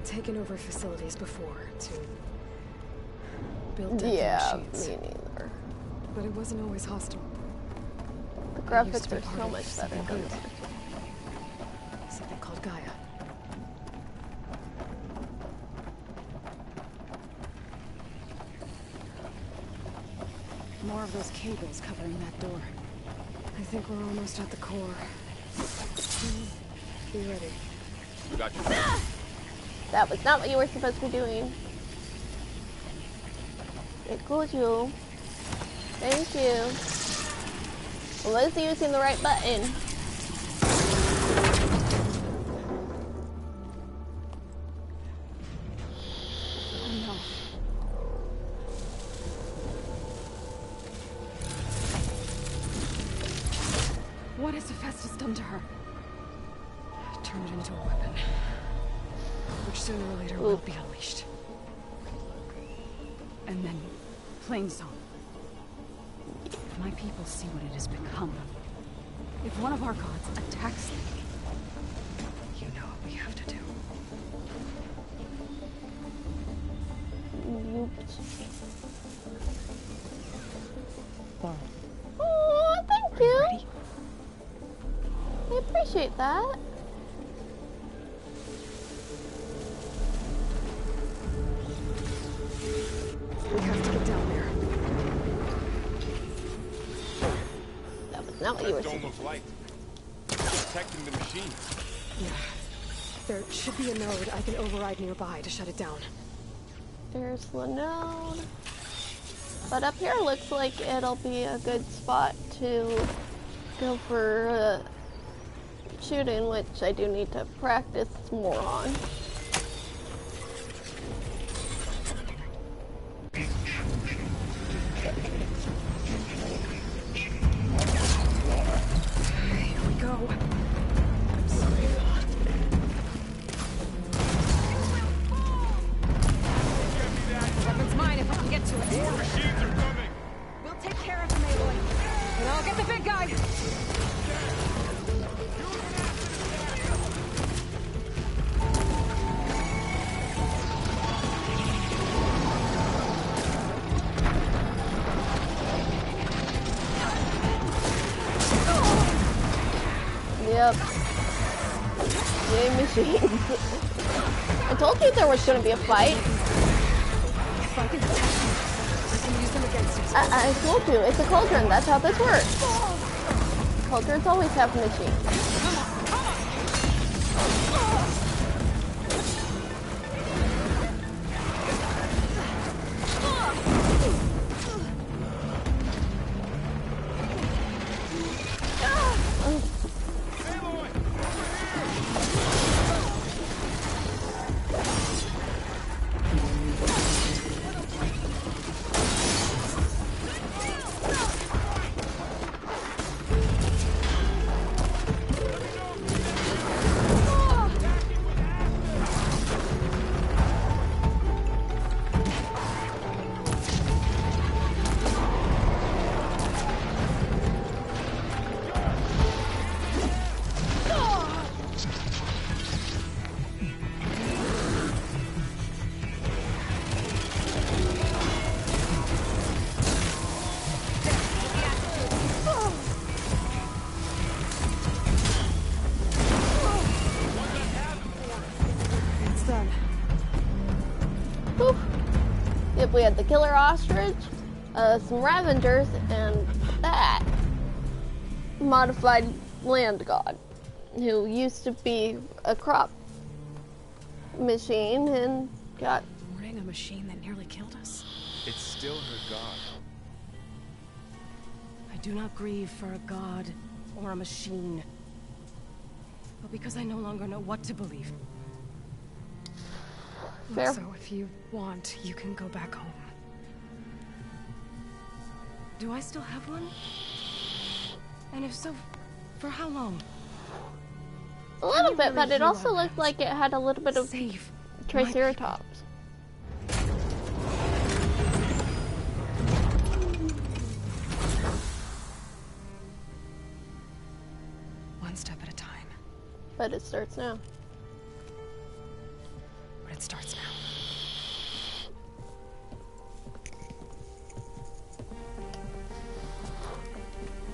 taken over facilities before to build deadly machines. Me neither. But it wasn't always hostile. The graphics are so much better than good. Something called Gaia. More of those cables covering that door. I think we're almost at the core. Be ready. We got you. That was not what you were supposed to be doing. It goes you. Thank you. Was using the right button. Oh no. What has Hephaestus done to her? Turned it into a weapon. Which sooner or later will be unleashed. And then, Plainsong. If my people see what it has become, if one of our gods attacks them, you know what we have to do. Oh, thank you. I appreciate that. We have to get down there. That was not what you were saying. Dome of light. Protecting the machine. Yeah. There should be a node I can override nearby to shut it down. There's the node. But up here looks like it'll be a good spot to go for shooting, which I do need to practice more on. Here we go. I'm sorry. Weapon's mine if I can get to it. More machines are coming. We'll take care of him, Aloy. And I'll get the big guy. Yep. Yay, machines. I told you there was going to be a fight. If I can protect them, I can use them against it. I told you, it's a cauldron. That's how this works. Cauldrons always have machines. We had the killer ostrich, some Ravengers, and that modified land god, who used to be a crop machine and got... Warning, a machine that nearly killed us. It's still her god. I do not grieve for a god or a machine, but because I no longer know what to believe. Fair. So if you want, you can go back home. Do I still have one? And if so, for how long? A little bit, but it also looked like it had a little bit of Triceratops. One step at a time. But it starts now. it starts now.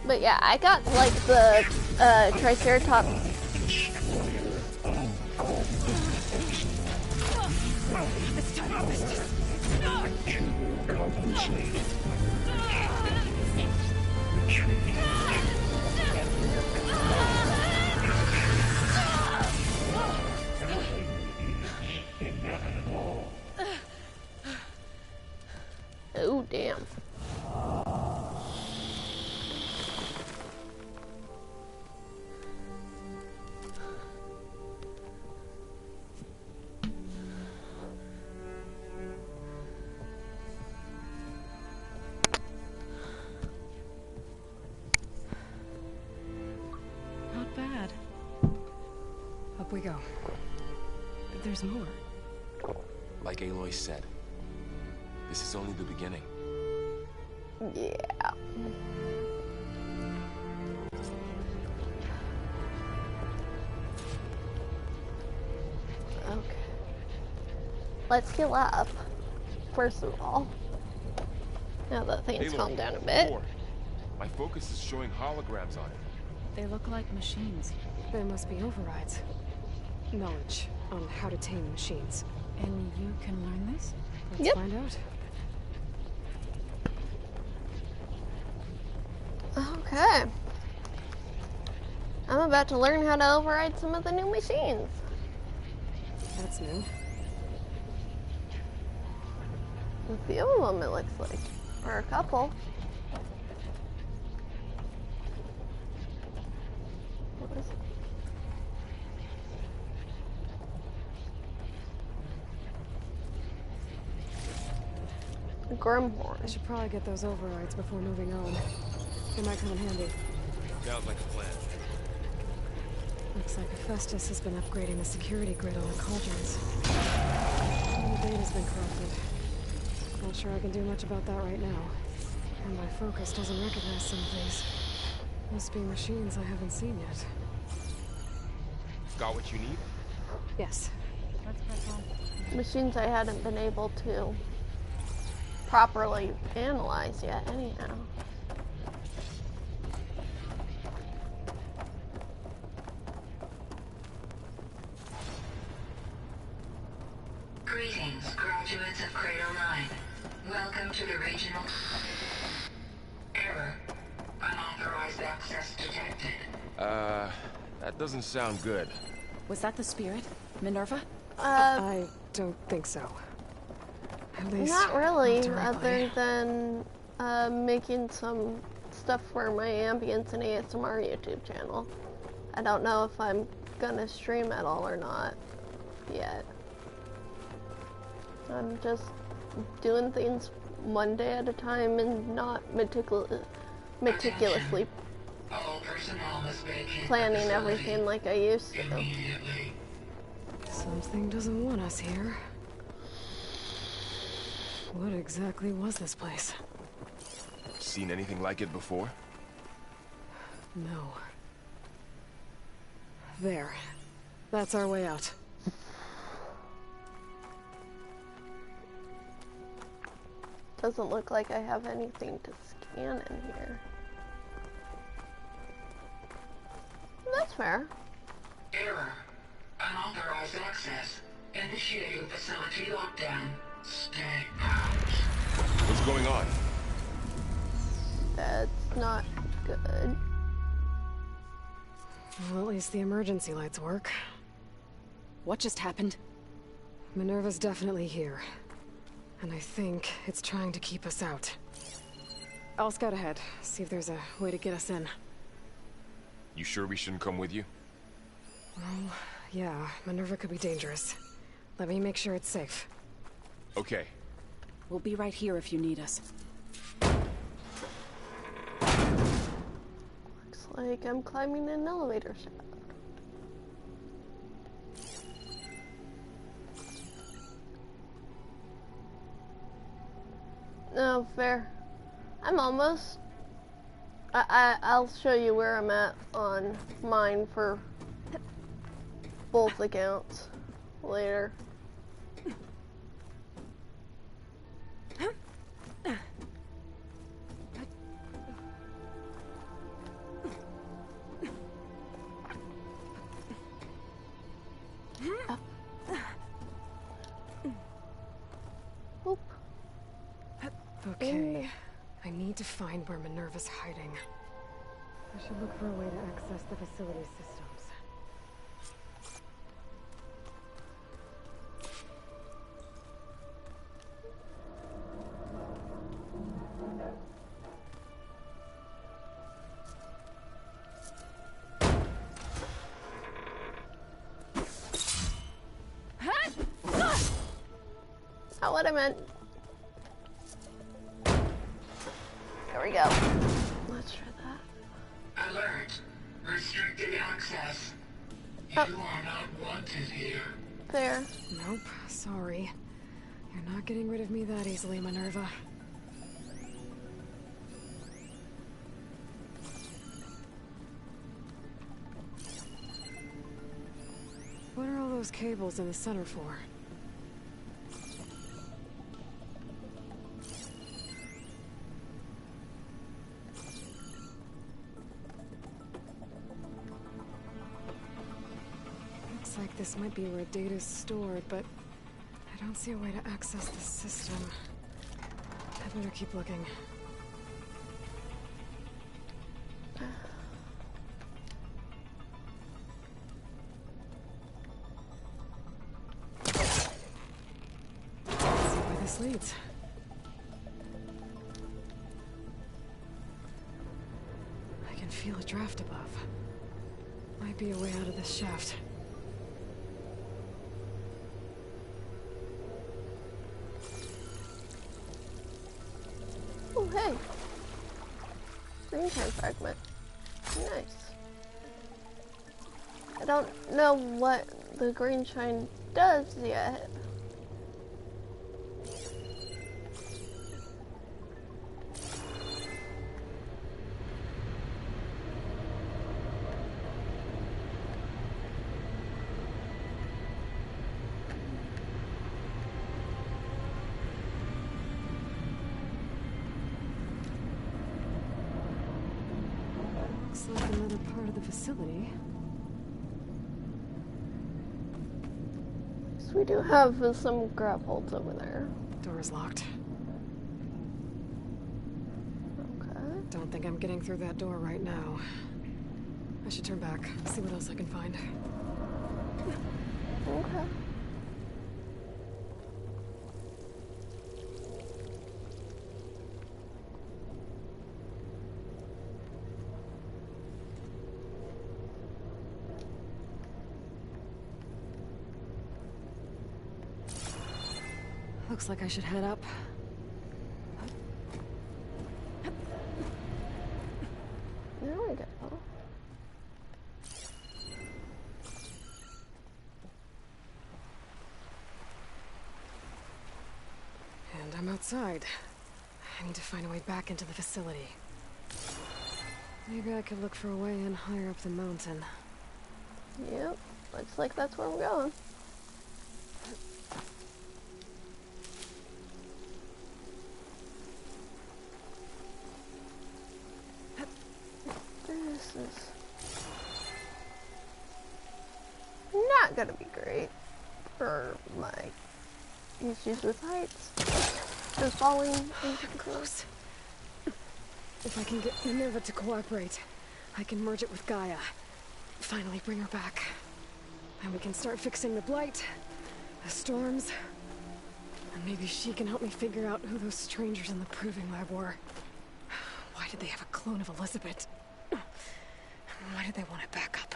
But yeah, I got like the Triceratops. Oh, damn. Not bad. Up we go. But there's more. Like Aloy said, this is only the beginning. Yeah. Okay. Let's heal up, first of all. Now that things calm down a bit. My focus is showing holograms on it. They look like machines. There must be overrides. Knowledge on how to tame machines. And you can learn this? Let's find out. Okay. I'm about to learn how to override some of the new machines. That's new. A few of them, it looks like. Or a couple. What is it? Grimhorn. I should probably get those overrides before moving on. They might come in handy. Sounds like a plan. Looks like Hephaestus has been upgrading the security grid on the cauldrons. And the data's been corrupted. Not sure I can do much about that right now. And my focus doesn't recognize some of these. Must be machines I haven't seen yet. Got what you need? Yes. Machines I hadn't been able to properly analyze yet, anyhow. Greetings, graduates of Cradle 9. Welcome to the regional... Error. Unauthorized access detected. That doesn't sound good. Was that the spirit? Minerva? I don't think so. At least Not really, directly. other than making some stuff for my Ambience and ASMR YouTube channel. I don't know if I'm gonna stream at all or not yet. I'm just doing things one day at a time and not meticulously planning everything like I used to. Something doesn't want us here. What exactly was this place? Seen anything like it before? No. There. That's our way out. Doesn't look like I have anything to scan in here. That's fair. Error. Unauthorized access. Initiating facility lockdown. Stay out. What's going on? That's not good. Well, at least the emergency lights work. What just happened? Minerva's definitely here. And I think it's trying to keep us out. I'll scout ahead, see if there's a way to get us in. You sure we shouldn't come with you? Well, yeah, Minerva could be dangerous. Let me make sure it's safe. Okay. We'll be right here if you need us. Looks like I'm climbing an elevator shaft. No, fair. I'm almost... I'll show you where I'm at on mine for both accounts later. Oop. Okay. I need to find where Minerva's hiding. I should look for a way to access the facility systems. Not what I meant. There we go. Let's try that. Alert! Restricted access. You are not wanted here. There. Nope, sorry. You're not getting rid of me that easily, Minerva. What are all those cables in the center for? Looks like this might be where data's stored, but I don't see a way to access the system. I better keep looking. Let's see where this leads. I can feel a draft above. Might be a way out of this shaft. Oh, hey. Green time fragment. Nice. I don't know what the green shine does yet. Looks like another part of the facility. So we do have some grab holds over there. Door is locked. Okay. Don't think I'm getting through that door right now. I should turn back, see what else I can find. Okay. Looks like I should head up. There we go. And I'm outside. I need to find a way back into the facility. Maybe I could look for a way in higher up the mountain. Yep. Looks like that's where we're going. This is not gonna be great for my issues with heights. Just falling into the close. If I can get Minerva to cooperate, I can merge it with Gaia. Finally bring her back. And we can start fixing the blight, the storms, and maybe she can help me figure out who those strangers in the proving lab were. Why did they have a clone of Elizabeth? Why did they want it back up?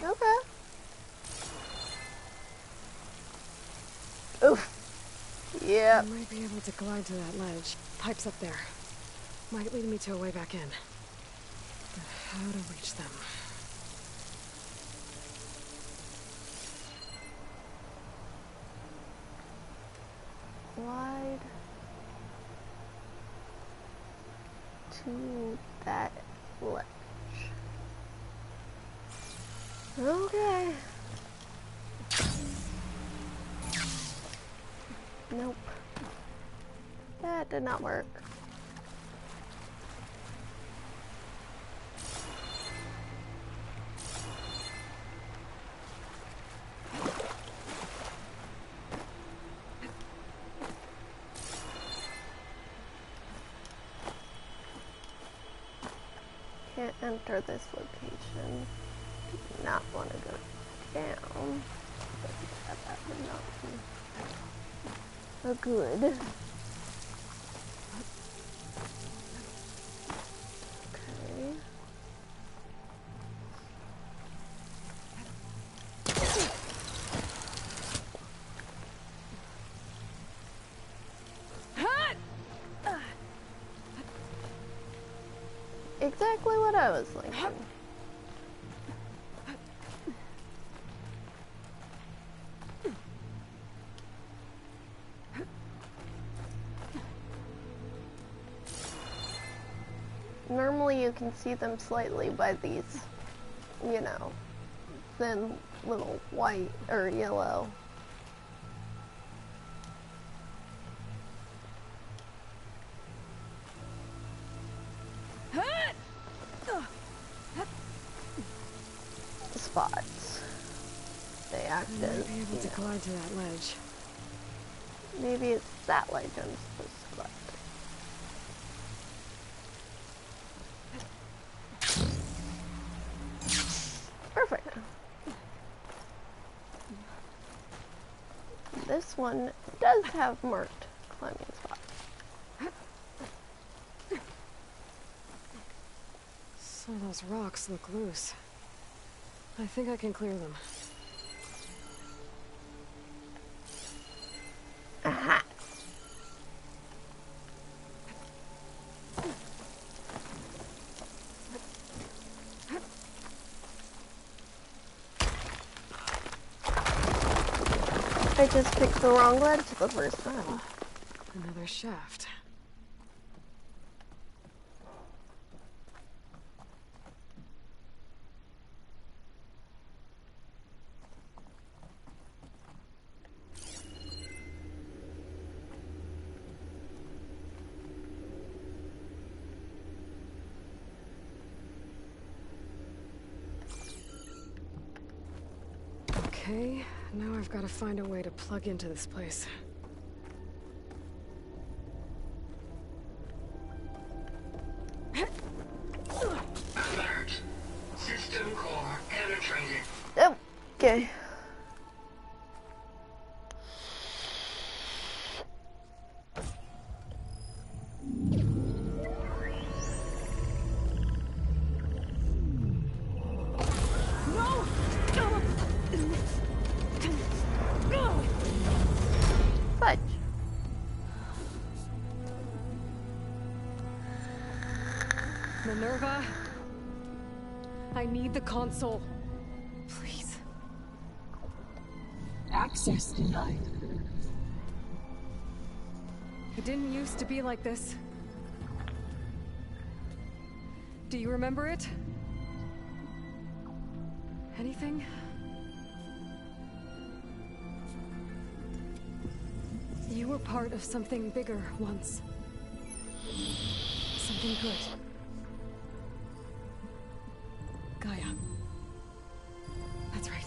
Okay. Oof. Yeah. I might be able to glide to that ledge. Pipes up there. Might lead me to a way back in. But how to reach them? to that ledge. Okay. Nope. That did not work. Can't enter this location. Do not want to go down. That would not be good. Okay. Exactly what I was thinking. Normally you can see them slightly by these, you know, thin little white or yellow. Spots. They act as, might be able to climb to that ledge. Maybe it's that ledge I'm supposed to climb. Perfect. This one does have marked climbing spots. Some of those rocks look loose. I think I can clear them. Aha! I just picked the wrong ledge the first time. Another shaft. Okay, now I've got to find a way to plug into this place. Alert. System core penetrated. Oh, okay. Fudge. Minerva, I need the console. Please. Access denied. It didn't used to be like this. Do you remember it? Anything? You were part of something bigger once. Something good. Gaia. That's right.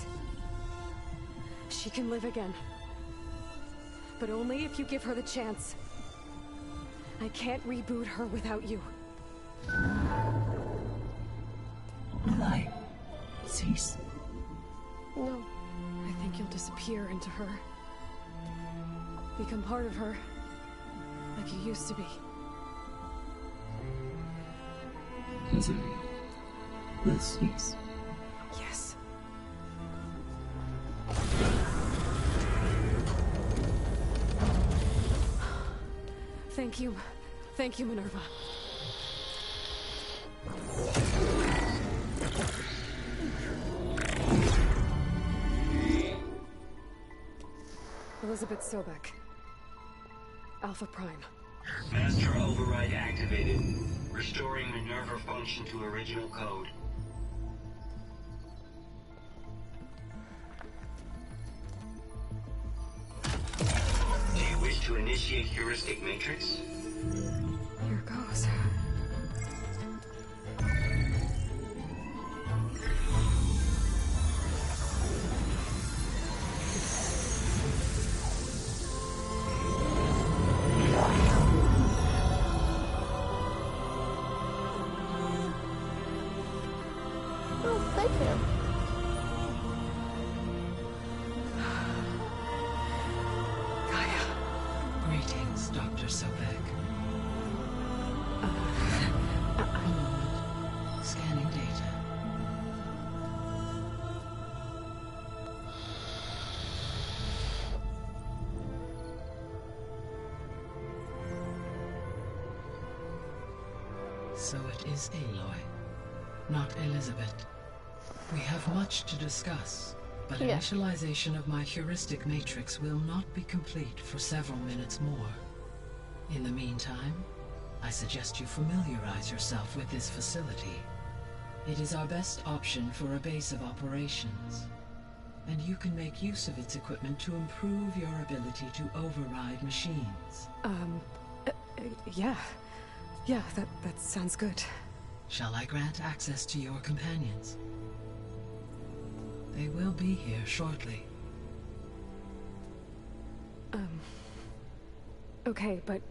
She can live again. But only if you give her the chance. I can't reboot her without you. Will I cease? No. I think you'll disappear into her. Become part of her. Like you used to be. Desiree will cease. Yes. Thank you. Thank you, Minerva. Elizabeth Sobek. Alpha Prime. Master override activated. Restoring Minerva function to original code. Do you wish to initiate heuristic matrix? Here goes. Greetings, Dr. Sobek. A moment. Scanning data. So it is Aloy, not Elizabeth. We have much to discuss, but initialization of my heuristic matrix will not be complete for several minutes more. In the meantime, I suggest you familiarize yourself with this facility. It is our best option for a base of operations, and you can make use of its equipment to improve your ability to override machines. Yeah. Yeah, that sounds good. Shall I grant access to your companions? They will be here shortly. Okay, but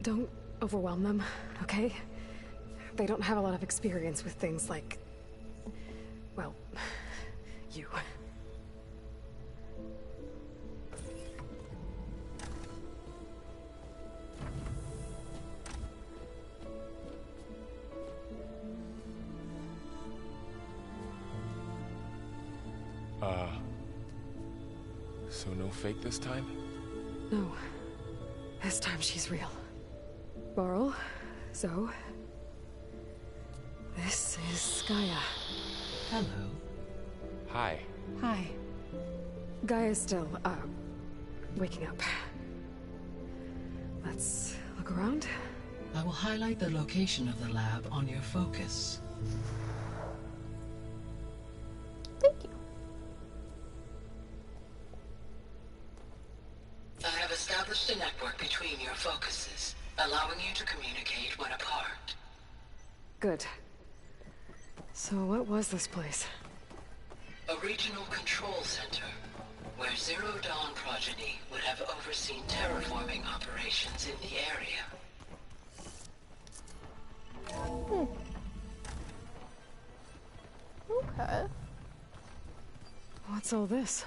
don't overwhelm them, okay? They don't have a lot of experience with things like, well, you. So no fake this time? No. This time she's real. Varl, Zoe. This is Gaia. Hello. Hi. Hi. Gaia's still, waking up. Let's look around. I will highlight the location of the lab on your focus. Thank you. I have established a network between your focuses, allowing you to communicate when apart. Good. So what was this place? A regional control center, where Zero Dawn progeny would have overseen terraforming operations in the area. Okay. What's all this?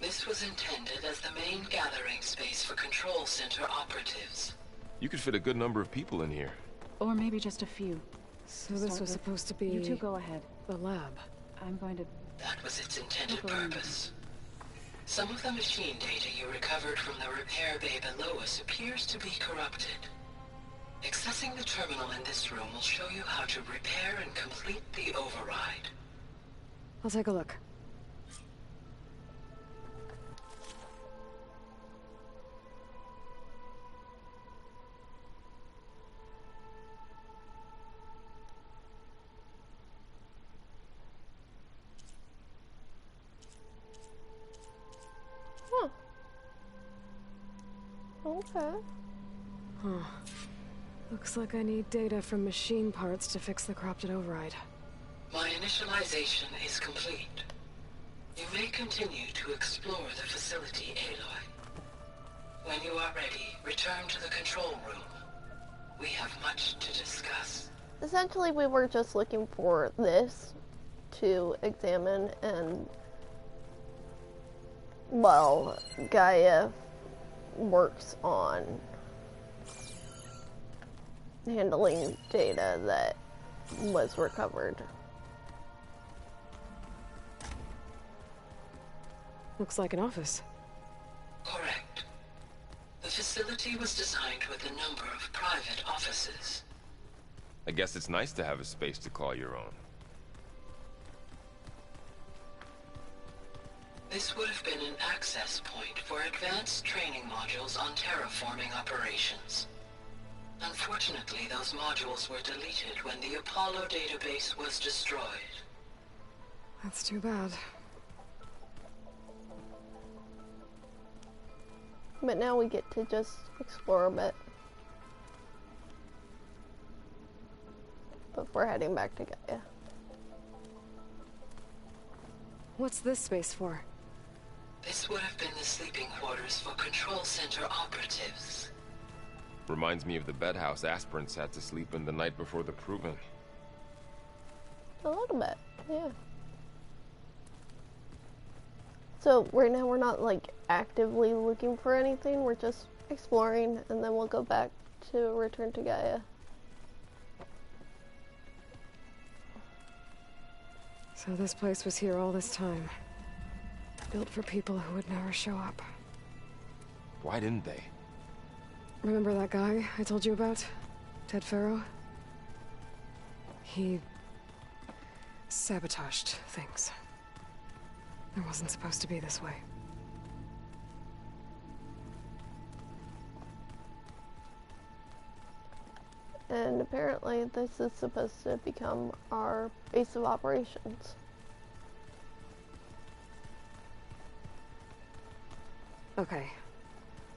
This was intended as the main gathering space for control center operatives. You could fit a good number of people in here. Or maybe just a few. So this was supposed to be... You two go ahead. The lab. I'm going to... That was its intended purpose. Some of the machine data you recovered from the repair bay below us appears to be corrupted. Accessing the terminal in this room will show you how to repair and complete the override. I'll take a look. Okay. Huh. Looks like I need data from machine parts to fix the corrupted override. My initialization is complete. You may continue to explore the facility, Aloy. When you are ready, return to the control room. We have much to discuss. Essentially, we were just looking for this to examine, and well, Gaia works on handling data that was recovered. Looks like an office. Correct. The facility was designed with a number of private offices. I guess it's nice to have a space to call your own. This would have been an access point for advanced training modules on terraforming operations. Unfortunately, those modules were deleted when the Apollo database was destroyed. That's too bad. But now we get to just explore a bit. Before heading back to Gaia. What's this space for? This would have been the sleeping quarters for Control Center operatives. Reminds me of the bedhouse aspirants had to sleep in the night before the proving. A little bit, yeah. So right now we're not like actively looking for anything, we're just exploring and then we'll go back to return to Gaia. So this place was here all this time. Built for people who would never show up. Why didn't they? Remember that guy I told you about? Ted Faro? He sabotaged things. It wasn't supposed to be this way. And apparently this is supposed to become our base of operations. Okay.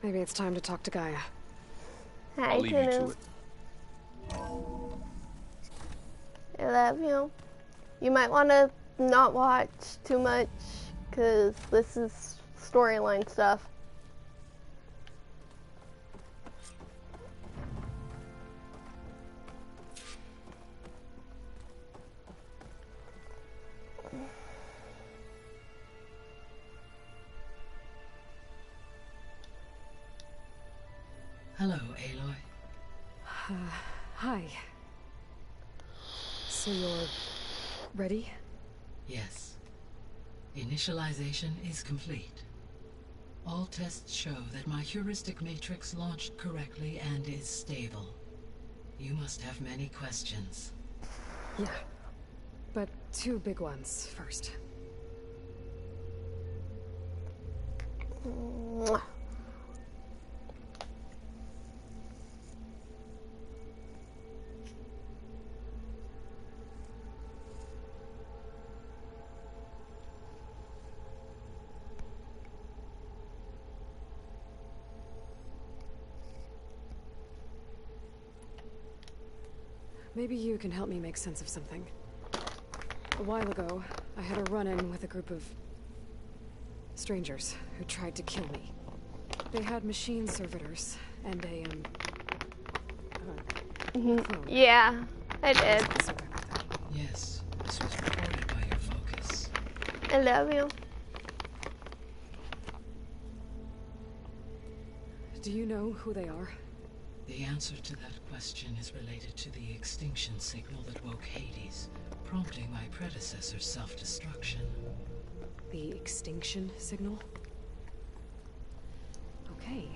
Maybe it's time to talk to Gaia. Hi, I'll leave you to it. I love you. You might want to not watch too much, because this is storyline stuff. Hello, Aloy. Hi. So you're ready? Yes. Initialization is complete. All tests show that my heuristic matrix launched correctly and is stable. You must have many questions. Yeah. But two big ones first. Mwah. Maybe you can help me make sense of something. A while ago, I had a run-in with a group of strangers who tried to kill me. They had machine servitors and a, clone. Yeah, I did. Yes, this was reported by your focus. I love you. Do you know who they are? The answer to that question is related to the extinction signal that woke Hades, prompting my predecessor's self-destruction. The extinction signal? Okay,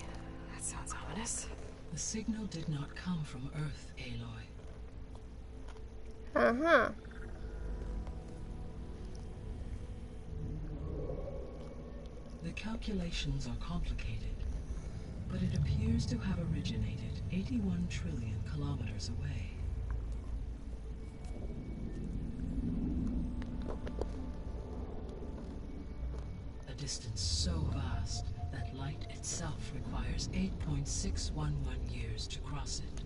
that sounds ominous. The signal did not come from Earth, Aloy. Uh-huh. The calculations are complicated, but it appears to have originated 81 trillion kilometers away. A distance so vast that light itself requires 8.611 years to cross it.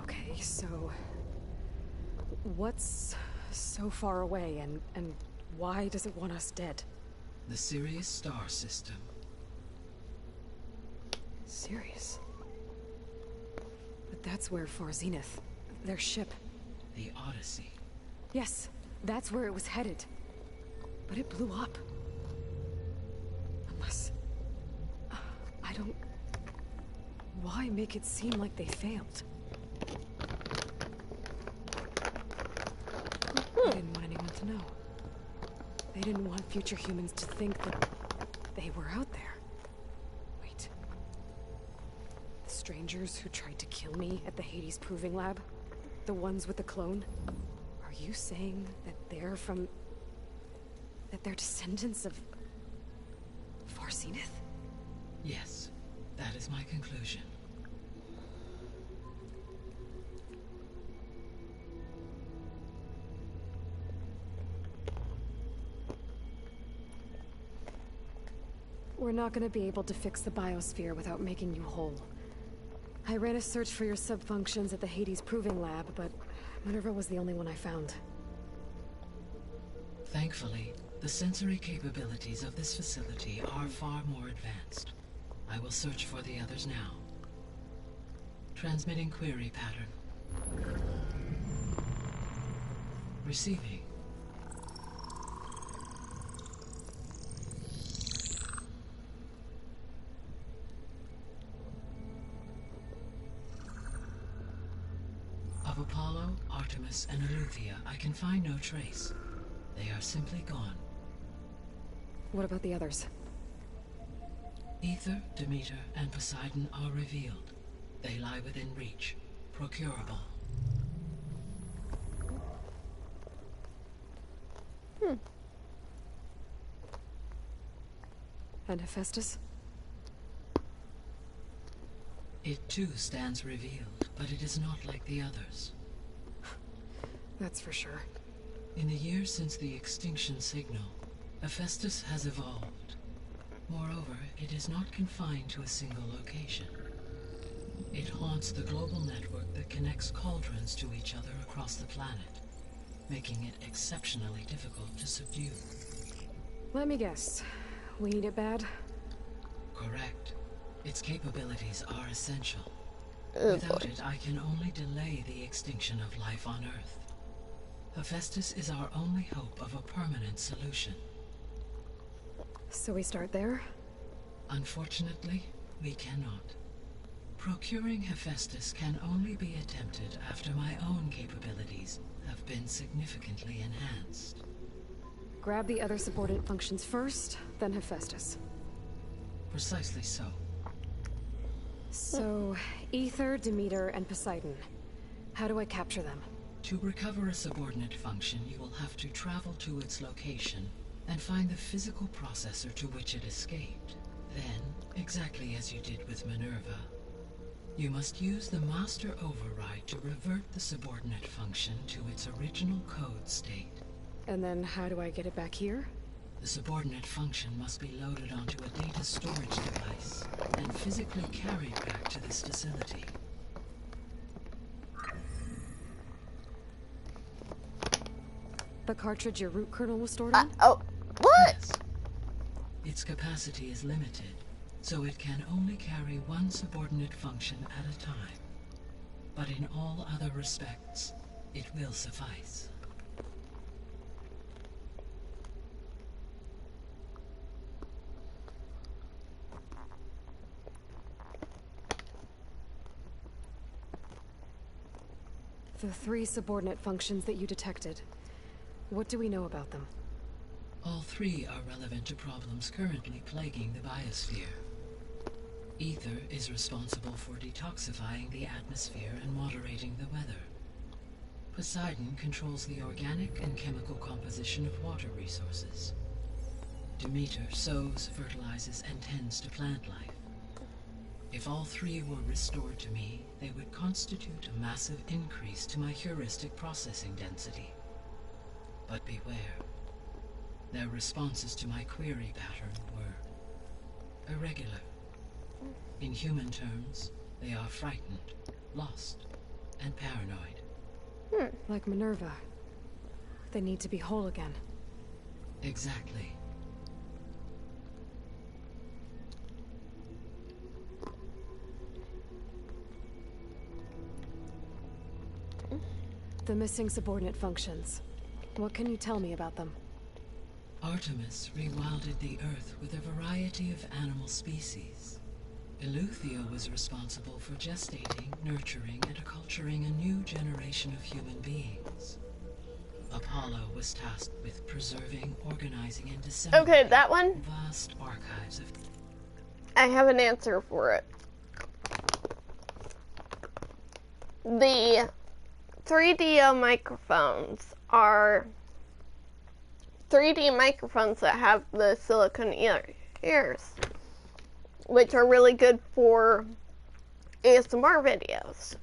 Okay, so what's so far away and why does it want us dead? The Sirius star system. Sirius? But that's where Far Zenith, their ship. The Odyssey. Yes, that's where it was headed. But it blew up. Unless... I don't... Why make it seem like they failed? They didn't want anyone to know. They didn't want future humans to think that they were out there. Wait. The strangers who tried to kill me at the Hades Proving Lab? The ones with the clone? Are you saying that they're from... that they're descendants of Zenith? Yes, that is my conclusion. We're not gonna be able to fix the biosphere without making you whole. I ran a search for your subfunctions at the Hades Proving Lab, but Minerva was the only one I found. Thankfully, the sensory capabilities of this facility are far more advanced. I will search for the others now. Transmitting query pattern. Receiving. Of Apollo, Artemis, and Eleuthia, I can find no trace. They are simply gone. What about the others? Aether, Demeter, and Poseidon are revealed. They lie within reach, procurable. And Hephaestus? It too stands revealed, but it is not like the others. That's for sure. In the years since the extinction signal, Hephaestus has evolved. Moreover, it is not confined to a single location. It haunts the global network that connects cauldrons to each other across the planet, making it exceptionally difficult to subdue. Let me guess. We need it bad? Correct. Its capabilities are essential. Oh, Without boy. it, I can only delay the extinction of life on Earth. Hephaestus is our only hope of a permanent solution. So we start there? Unfortunately, we cannot. Procuring Hephaestus can only be attempted after my own capabilities have been significantly enhanced. Grab the other subordinate functions first, then Hephaestus. Precisely so. So, Aether, Demeter, and Poseidon. How do I capture them? To recover a subordinate function, you will have to travel to its location and find the physical processor to which it escaped. Then, exactly as you did with Minerva, you must use the master override to revert the subordinate function to its original code state. And then how do I get it back here? The subordinate function must be loaded onto a data storage device and physically carried back to this facility. The cartridge your root kernel was stored on? Oh, what? Yes. Its capacity is limited, so it can only carry one subordinate function at a time. But in all other respects, it will suffice. The 3 subordinate functions that you detected. What do we know about them? All 3 are relevant to problems currently plaguing the biosphere. Aether is responsible for detoxifying the atmosphere and moderating the weather. Poseidon controls the organic and chemical composition of water resources. Demeter sows, fertilizes, and tends to plant life. If all 3 were restored to me, they would constitute a massive increase to my heuristic processing density. But beware. Their responses to my query pattern were irregular. In human terms, they are frightened, lost, and paranoid. Like Minerva. They need to be whole again. Exactly. The missing subordinate functions. What can you tell me about them? Artemis rewilded the Earth with a variety of animal species. Eleuthia was responsible for gestating, nurturing, and acculturating a new generation of human beings. Apollo was tasked with preserving, organizing, and disseminating Okay, that one? vast archives of... I have an answer for it. The 3D microphones are 3D microphones that have the silicone ears, which are really good for ASMR videos.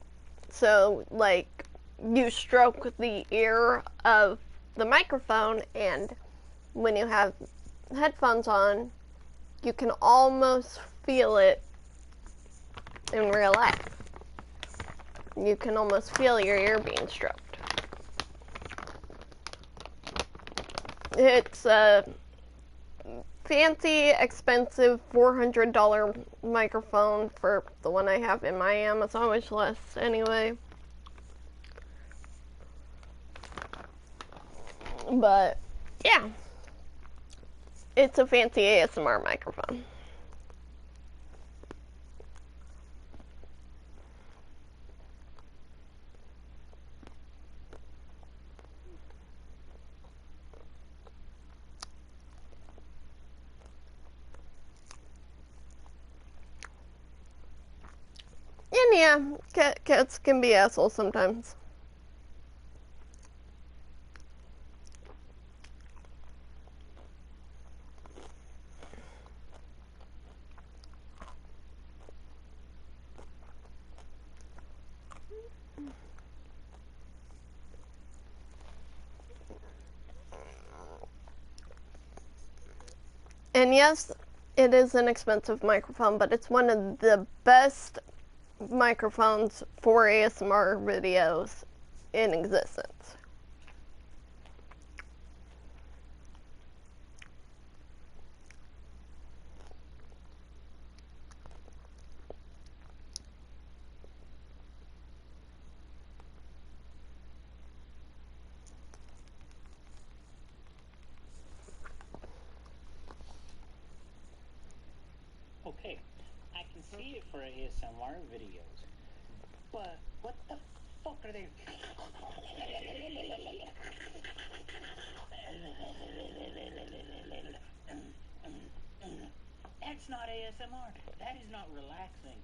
So, like, you stroke the ear of the microphone, and when you have headphones on, you can almost feel it in real life. You can almost feel your ear being stroked. It's a fancy, expensive $400 microphone for the one I have in my Amazon wish list anyway. But, yeah. It's a fancy ASMR microphone. And yeah, cats can be assholes sometimes. And yes, it is an expensive microphone, but it's one of the best microphones for ASMR videos in existence. Okay, I can see it for ASMR videos, but what the fuck are they? That's not ASMR. That is not relaxing.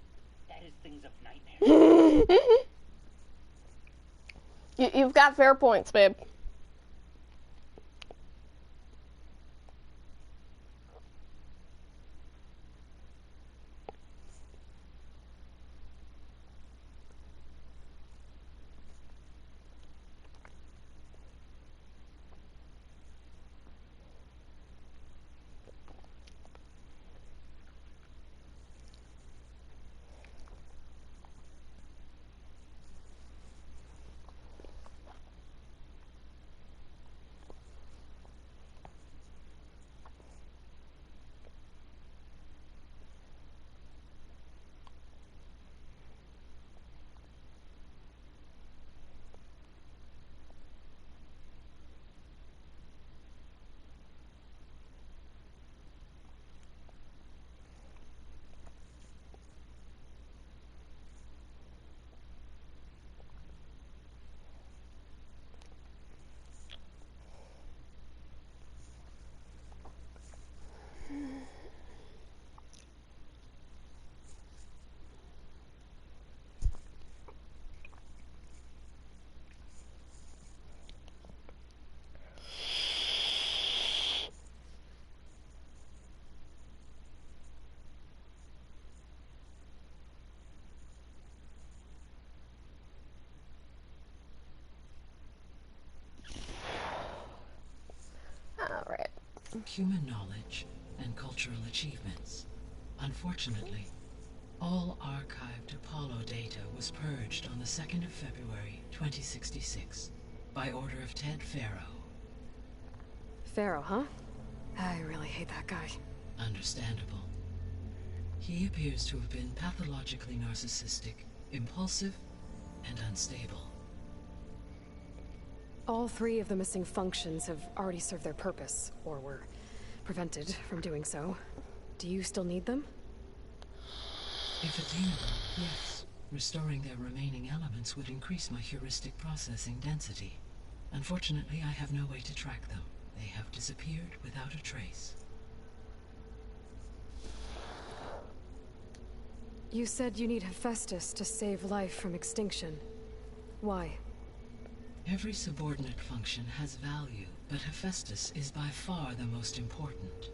That is things of nightmares. You've got fair points, babe. Alright. Human knowledge and cultural achievements. Unfortunately, all archived Apollo data was purged on the 2nd of February, 2066, by order of Ted Faro. Faro, huh? I really hate that guy. Understandable. He appears to have been pathologically narcissistic, impulsive, and unstable. All 3 of the missing functions have already served their purpose, or were prevented from doing so. Do you still need them? If attainable, yes. Restoring their remaining elements would increase my heuristic processing density. Unfortunately, I have no way to track them. They have disappeared without a trace. You said you need Hephaestus to save life from extinction. Why? Every subordinate function has value, but Hephaestus is by far the most important.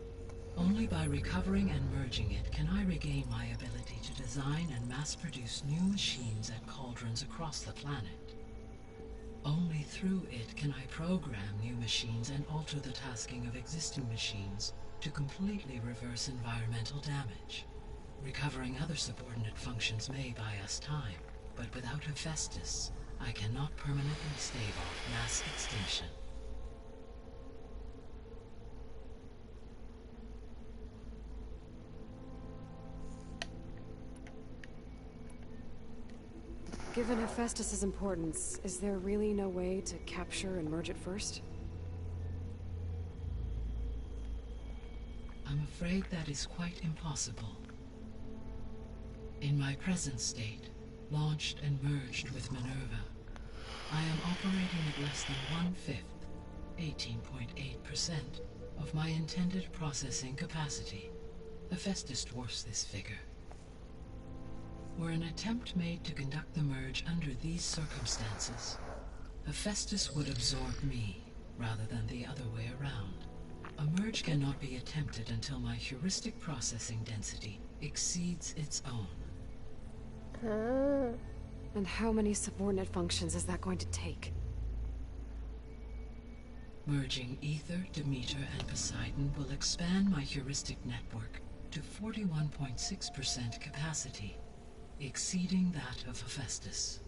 Only by recovering and merging it can I regain my ability to design and mass-produce new machines at cauldrons across the planet. Only through it can I program new machines and alter the tasking of existing machines to completely reverse environmental damage. Recovering other subordinate functions may buy us time, but without Hephaestus, I cannot permanently stave off mass extinction. Given Hephaestus' importance, is there really no way to capture and merge it first? I'm afraid that is quite impossible. In my present state, launched and merged with Minerva, I am operating at less than 1/5, 18.8%, of my intended processing capacity. Hephaestus dwarfs this figure. Were an attempt made to conduct the merge under these circumstances, Hephaestus would absorb me, rather than the other way around. A merge cannot be attempted until my heuristic processing density exceeds its own. And how many subordinate functions is that going to take? Merging Ether, Demeter, and Poseidon will expand my heuristic network to 41.6% capacity, exceeding that of Hephaestus.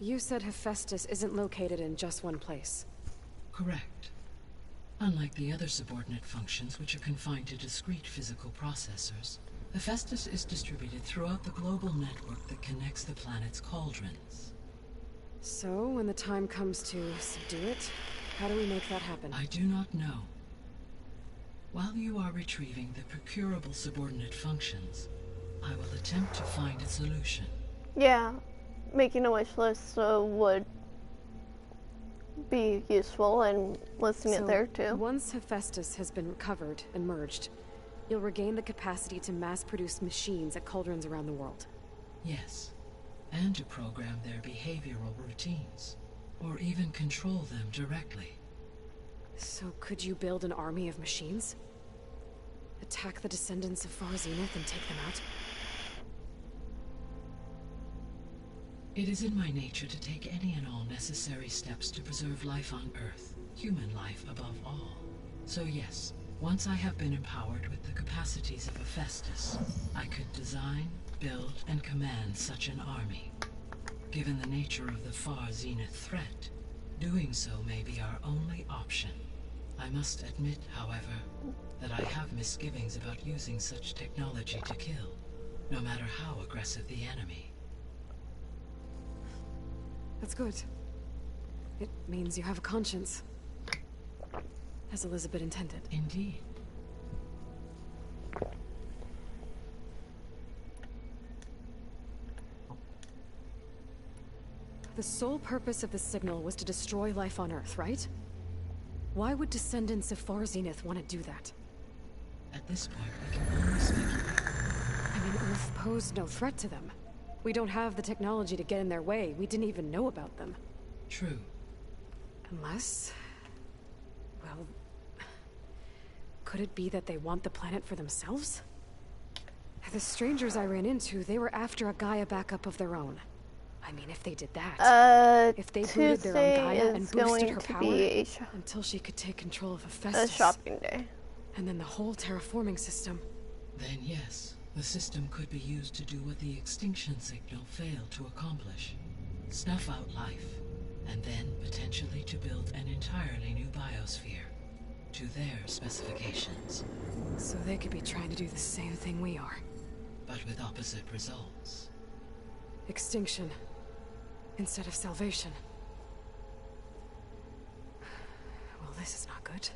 You said Hephaestus isn't located in just one place. Correct. Unlike the other subordinate functions, which are confined to discrete physical processors, Hephaestus is distributed throughout the global network that connects the planet's cauldrons. So, when the time comes to subdue it, how do we make that happen? I do not know. While you are retrieving the procurable subordinate functions, I will attempt to find a solution. Yeah, making a wish list would be useful, and listing it there too. Once Hephaestus has been recovered and merged, you'll regain the capacity to mass-produce machines at cauldrons around the world. Yes, and to program their behavioral routines, or even control them directly. So could you build an army of machines? Attack the descendants of Far Zenith and take them out? It is in my nature to take any and all necessary steps to preserve life on Earth, human life above all. So yes, once I have been empowered with the capacities of Hephaestus, I could design, build, and command such an army. Given the nature of the Far Zenith threat, doing so may be our only option. I must admit, however, that I have misgivings about using such technology to kill, no matter how aggressive the enemy. That's good. It means you have a conscience. As Elizabeth intended. Indeed. The sole purpose of the signal was to destroy life on Earth, right? Why would descendants of Far Zenith want to do that? At this point, I can only speculate. I mean, Earth posed no threat to them. We don't have the technology to get in their way. We didn't even know about them. True. Unless... well... could it be that they want the planet for themselves? The strangers I ran into, they were after a Gaia backup of their own. I mean, if they did that... if they booted their own Gaia and boosted her power until she could take control of Hephaestus... a shopping day. And then the whole terraforming system. Then yes, the system could be used to do what the extinction signal failed to accomplish. Snuff out life, and then potentially to build an entirely new biosphere, to their specifications. So they could be trying to do the same thing we are. But with opposite results. Extinction, instead of salvation. Well, this is not good.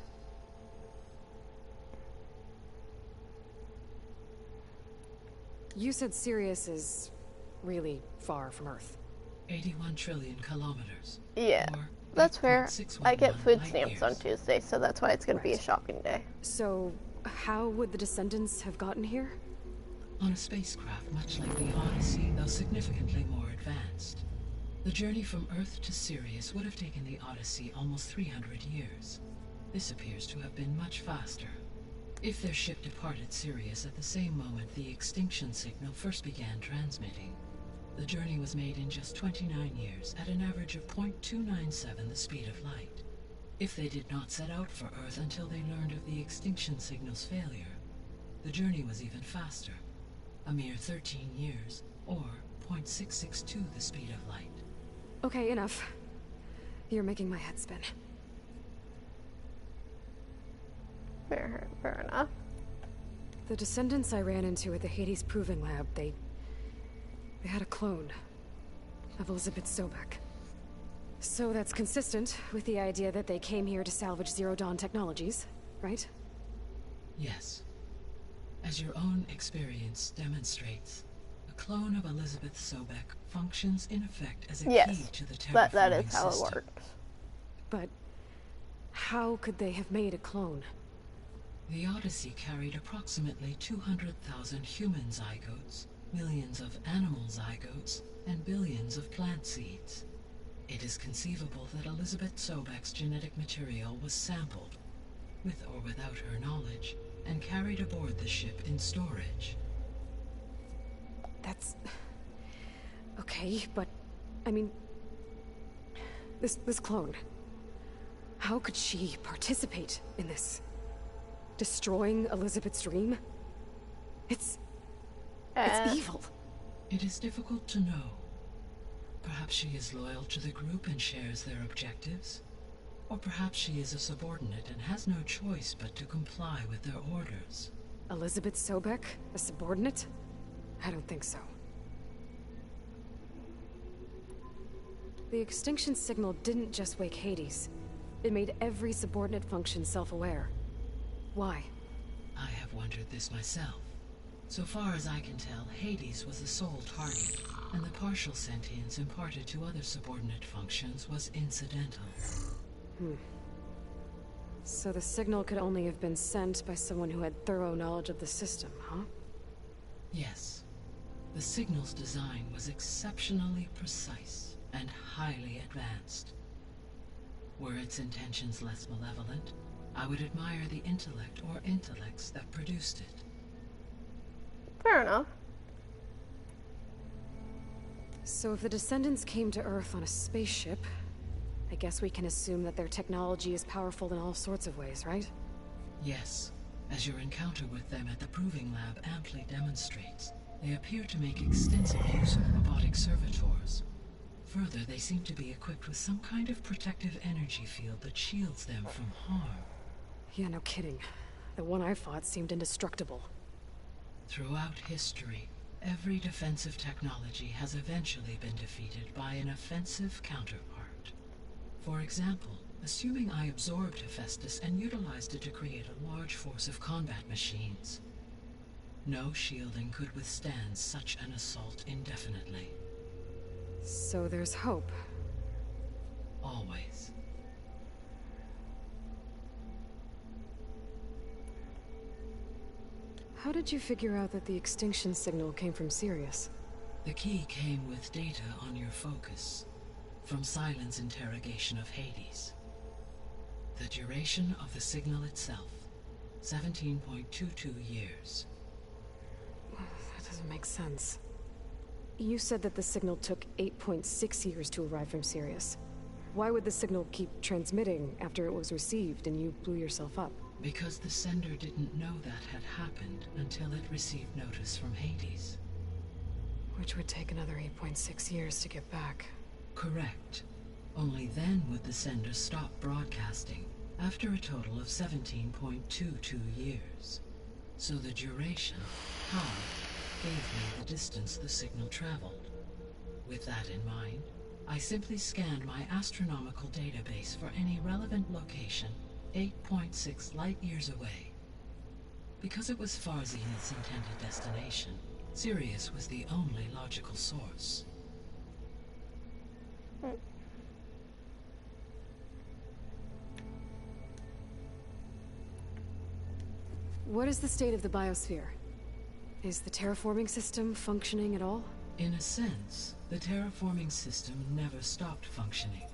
You said Sirius is really far from Earth. 81 trillion kilometers. Yeah, that's fair. I get food stamps on Tuesday, so that's why it's going to be a shopping day. So, how would the descendants have gotten here? On a spacecraft much like the Odyssey, though significantly more advanced. The journey from Earth to Sirius would have taken the Odyssey almost 300 years. This appears to have been much faster. If their ship departed Sirius at the same moment the extinction signal first began transmitting, the journey was made in just 29 years at an average of 0.297 the speed of light. If they did not set out for Earth until they learned of the extinction signal's failure, the journey was even faster, a mere 13 years, or 0.662 the speed of light. Okay, enough. You're making my head spin. Fair enough. The descendants I ran into at the Hades Proving Lab, they had a clone of Elizabeth Sobek. So that's consistent with the idea that they came here to salvage Zero Dawn technologies, right? Yes. As your own experience demonstrates, a clone of Elizabeth Sobek functions in effect as a key to the terraforming that is how system. it works. But how could they have made a clone? The Odyssey carried approximately 200,000 human zygotes, millions of animal zygotes, and billions of plant seeds. It is conceivable that Elizabeth Sobek's genetic material was sampled, with or without her knowledge, and carried aboard the ship in storage. That's... okay, but... I mean... This clone... how could she participate in this? Destroying Elizabeth's dream? It's evil. It is difficult to know. Perhaps she is loyal to the group and shares their objectives. Or perhaps she is a subordinate and has no choice but to comply with their orders. Elizabeth Sobek? A subordinate? I don't think so. The extinction signal didn't just wake Hades. It made every subordinate function self-aware. Why? I have wondered this myself. So far as I can tell, Hades was the sole target, and the partial sentience imparted to other subordinate functions was incidental. So the signal could only have been sent by someone who had thorough knowledge of the system, huh? Yes. The signal's design was exceptionally precise and highly advanced. Were its intentions less malevolent, I would admire the intellect or intellects that produced it. Fair enough. So if the descendants came to Earth on a spaceship, I guess we can assume that their technology is powerful in all sorts of ways, right? Yes. As your encounter with them at the Proving Lab amply demonstrates, they appear to make extensive use of robotic servitors. Further, they seem to be equipped with some kind of protective energy field that shields them from harm. Yeah, no kidding. The one I fought seemed indestructible. Throughout history, every defensive technology has eventually been defeated by an offensive counterpart. For example, assuming I absorbed Hephaestus and utilized it to create a large force of combat machines. No shielding could withstand such an assault indefinitely. So there's hope. Always. How did you figure out that the extinction signal came from Sirius? The key came with data on your focus, from Silent's interrogation of Hades. The duration of the signal itself, 17.22 years. That doesn't make sense. You said that the signal took 8.6 years to arrive from Sirius. Why would the signal keep transmitting after it was received and you blew yourself up? Because the sender didn't know that had happened until it received notice from Hades. Which would take another 8.6 years to get back. Correct. Only then would the sender stop broadcasting, after a total of 17.22 years. So the duration, gave me the distance the signal traveled. With that in mind, I simply scanned my astronomical database for any relevant location 8.6 light-years away. Because it was far Zenith's intended destination, Sirius was the only logical source. What is the state of the biosphere? Is the terraforming system functioning at all? In a sense, The terraforming system never stopped functioning.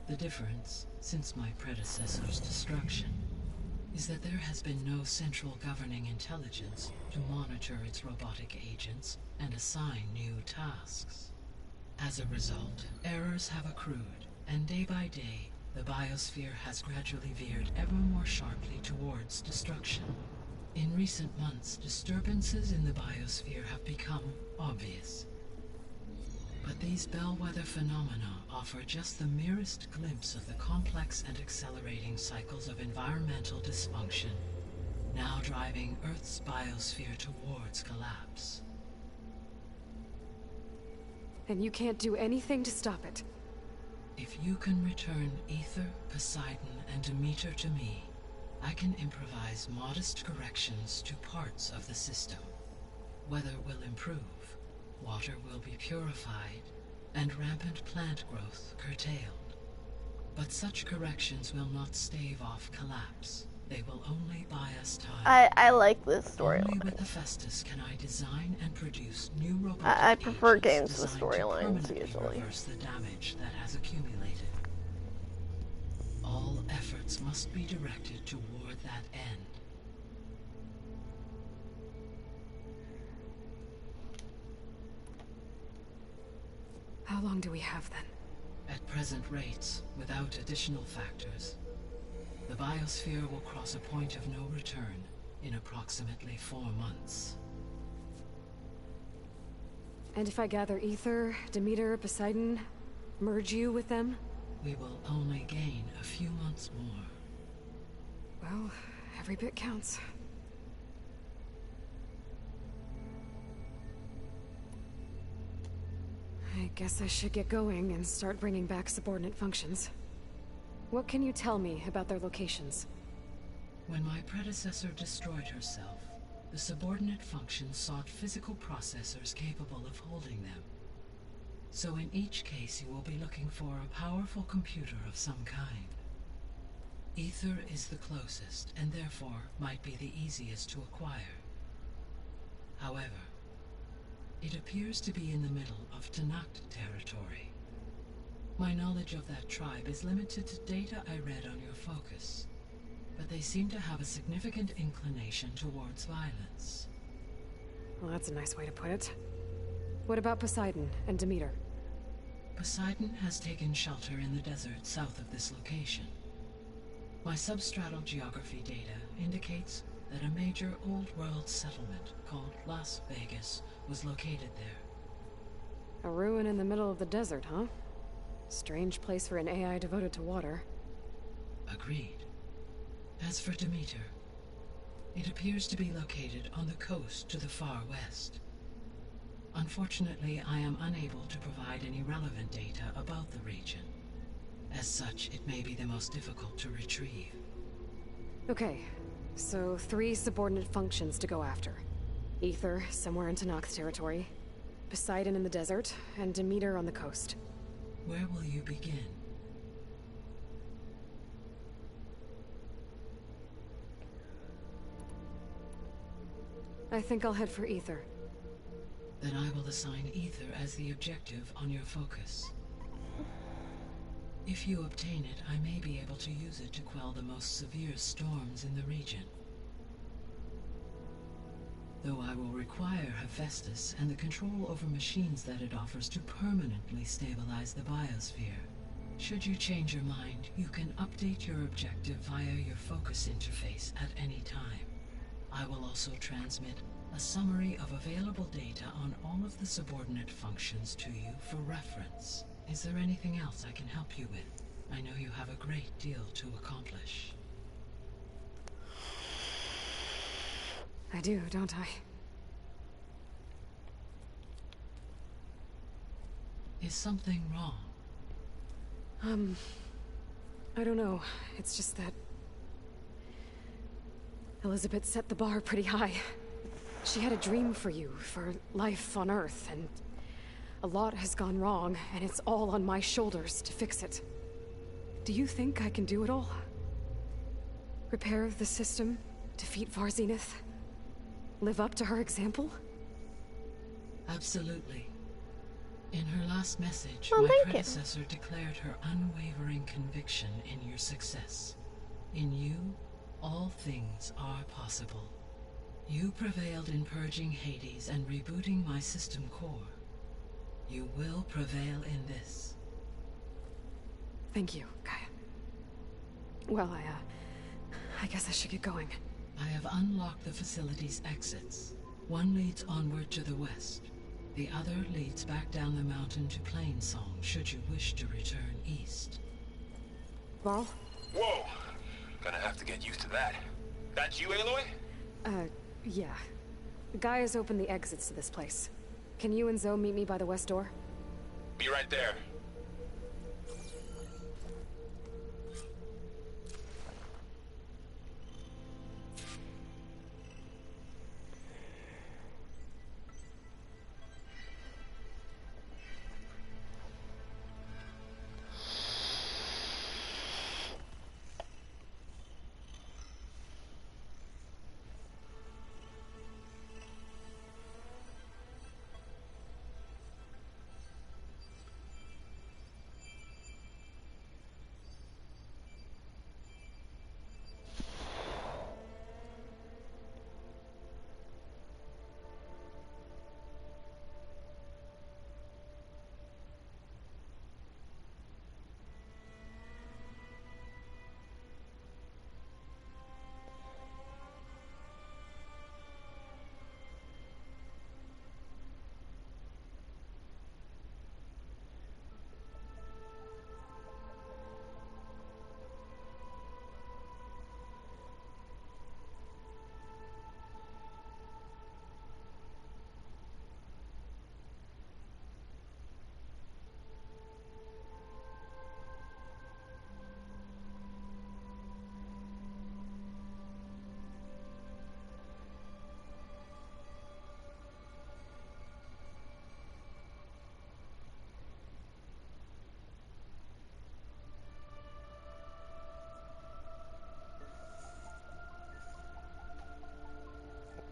The difference, since my predecessor's destruction, is that there has been no central governing intelligence to monitor its robotic agents and assign new tasks. As a result, errors have accrued, and day by day, the biosphere has gradually veered ever more sharply towards destruction. In recent months, disturbances in the biosphere have become obvious. But these bellwether phenomena offer just the merest glimpse of the complex and accelerating cycles of environmental dysfunction, now driving Earth's biosphere towards collapse. And you can't do anything to stop it? If you can return Aether, Poseidon, and Demeter to me, I can improvise modest corrections to parts of the system. Weather will improve, water will be purified, and rampant plant growth curtailed. But such corrections will not stave off collapse. They will only buy us time. I like this storyline. Only with Hephaestus can I design and produce new robotic I prefer agents games with designed to storylines permanently usually. reverse the damage that has accumulated. All efforts must be directed toward that end. How long do we have then? At present rates, without additional factors, the biosphere will cross a point of no return in approximately 4 months. And if I gather Aether, Demeter, Poseidon, merge you with them? We will only gain a few months more. Well, every bit counts. I guess I should get going and start bringing back subordinate functions. What can you tell me about their locations? When my predecessor destroyed herself, the subordinate functions sought physical processors capable of holding them. So in each case you will be looking for a powerful computer of some kind. Aether is the closest, and therefore might be the easiest to acquire. However, it appears to be in the middle of Tenakth territory. My knowledge of that tribe is limited to data I read on your focus, but they seem to have a significant inclination towards violence. Well, that's a nice way to put it. What about Poseidon and Demeter? Poseidon has taken shelter in the desert south of this location. My substratal geography data indicates that a major old-world settlement called Las Vegas was located there. A ruin in the middle of the desert, huh? Strange place for an AI devoted to water. Agreed. As for Demeter, it appears to be located on the coast to the far west. Unfortunately, I am unable to provide any relevant data about the region. As such, it may be the most difficult to retrieve. Okay, so 3 subordinate functions to go after. Aether, somewhere in Tenakth territory, Poseidon in the desert, and Demeter on the coast. Where will you begin? I think I'll head for Aether. Then I will assign Aether as the objective on your focus. If you obtain it, I may be able to use it to quell the most severe storms in the region. Though I will require Hephaestus and the control over machines that it offers to permanently stabilize the biosphere. Should you change your mind, you can update your objective via your focus interface at any time. I will also transmit a summary of available data on all of the subordinate functions to you for reference. Is there anything else I can help you with? I know you have a great deal to accomplish. I do, don't I? Is something wrong? I don't know. It's just that Elizabeth set the bar pretty high. She had a dream for you, for life on Earth, and a lot has gone wrong, and it's all on my shoulders to fix it. Do you think I can do it all? Repair the system, defeat Varzenith, live up to her example? Absolutely. In her last message, Well, my thank you. predecessor declared her unwavering conviction in your success. In you, all things are possible. You prevailed in purging Hades and rebooting my system core. You will prevail in this. Thank you, Gaia. Well, I guess I should get going. I have unlocked the facility's exits. One leads onward to the west. The other leads back down the mountain to Plainsong, should you wish to return east. Varl? Whoa! Gonna have to get used to that. That's you, Aloy? Yeah. Gaia's opened the exits to this place. Can you and Zoe meet me by the west door? Be right there.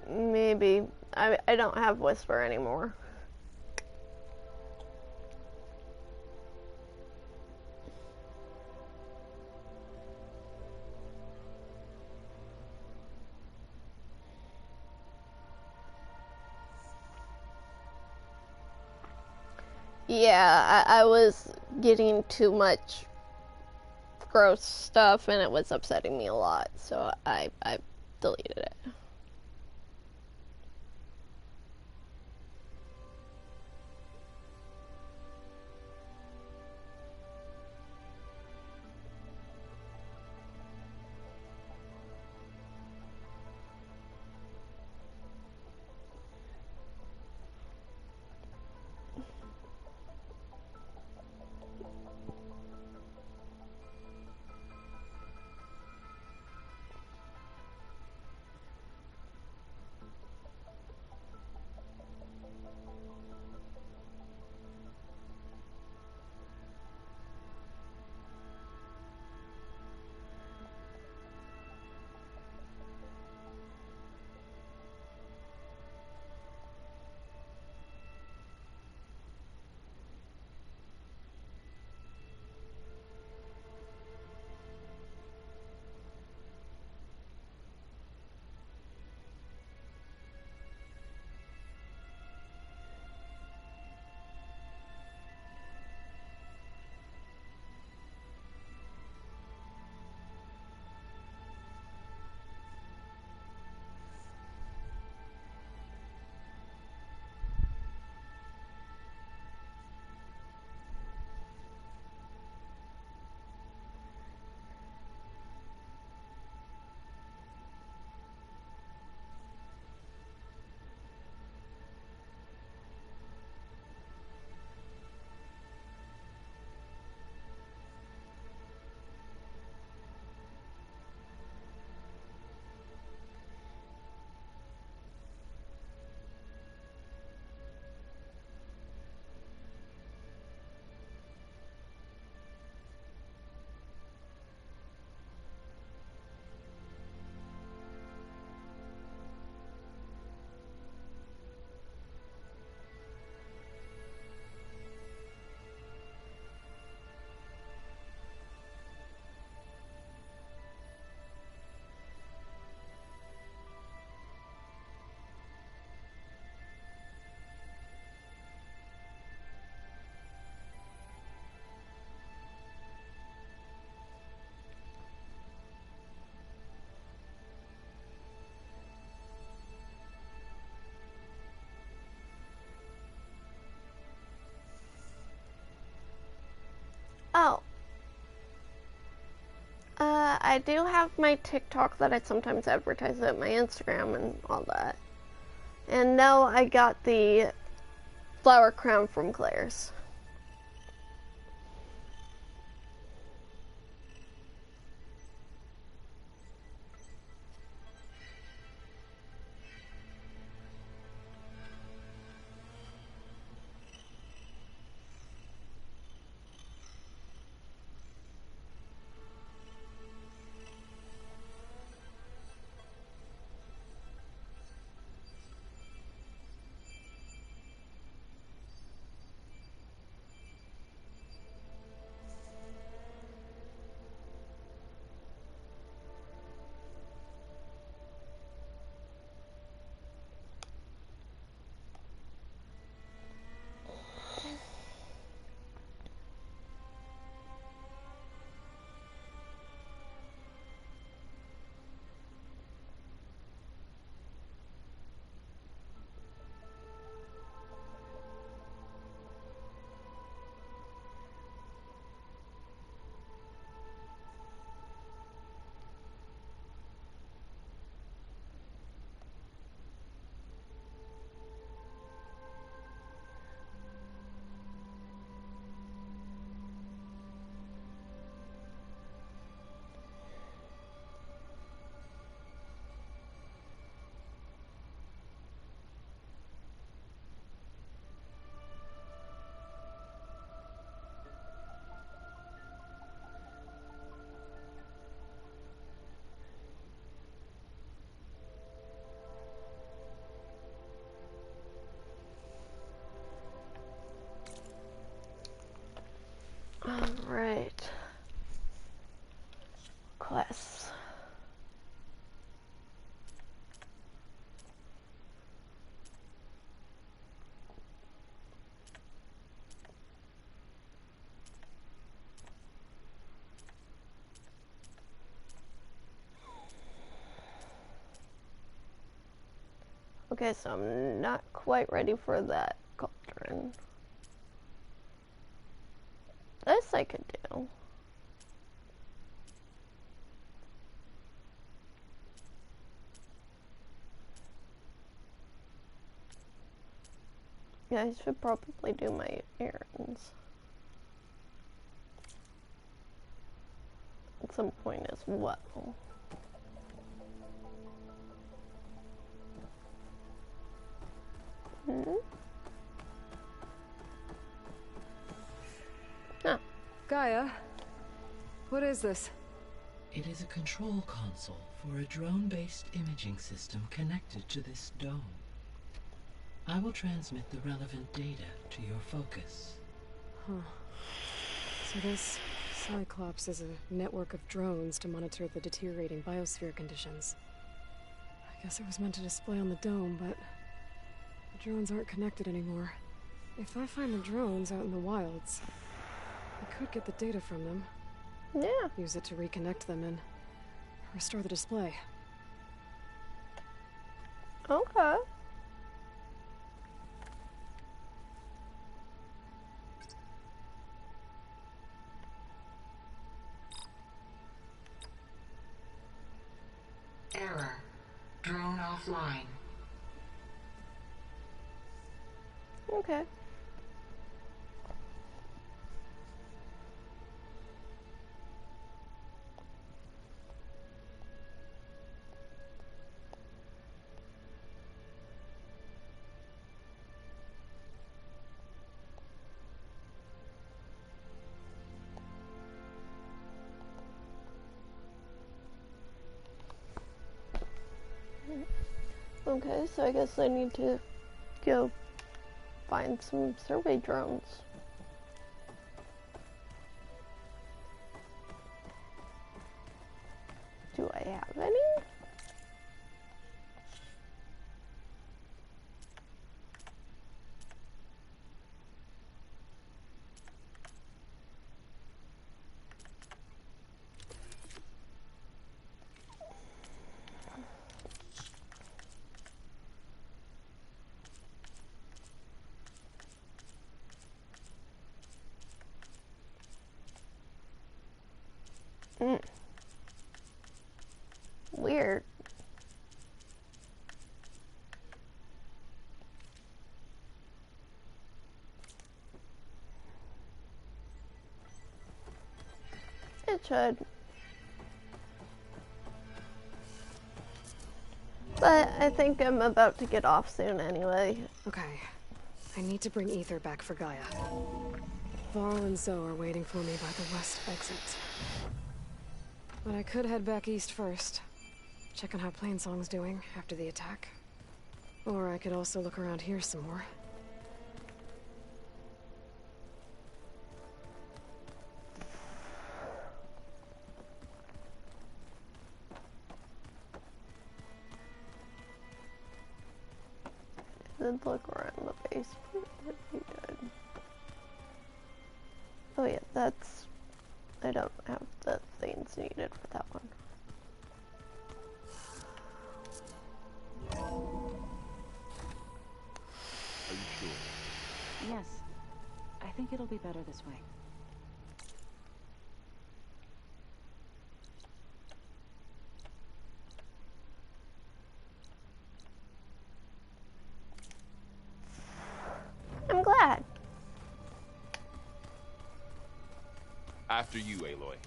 Maybe. I don't have Whisper anymore. Yeah, I was getting too much gross stuff and it was upsetting me a lot, so I deleted it. Oh. I do have my TikTok that I sometimes advertise at my Instagram and all that. And no, I got the flower crown from Claire's. Alright. Quests. Okay, so I'm not quite ready for that cauldron. This I could do. Yeah, I should probably do my errands at some point as well. Ah. Gaia, what is this? It is a control console for a drone-based imaging system connected to this dome. I will transmit the relevant data to your focus. Huh. So this Cyclops is a network of drones to monitor the deteriorating biosphere conditions. I guess it was meant to display on the dome, but the drones aren't connected anymore. If I find the drones out in the wilds, I could get the data from them. Yeah. Use it to reconnect them and restore the display. Okay. Error. Drone offline. Okay. Okay, so I guess I need to go find some survey drones. Do I have any? Weird. It should. But I think I'm about to get off soon anyway. Okay. I need to bring Ether back for Gaia. Varl and Zoe are waiting for me by the west exit. But I could head back east first. Check on how Plainsong's doing after the attack. Or I could also look around here some more. Did look around the basement. What he did. Oh yeah, that's. I don't have the things needed for that one. Are you sure? Yes. I think it'll be better this way. I'm glad. After you, Aloy.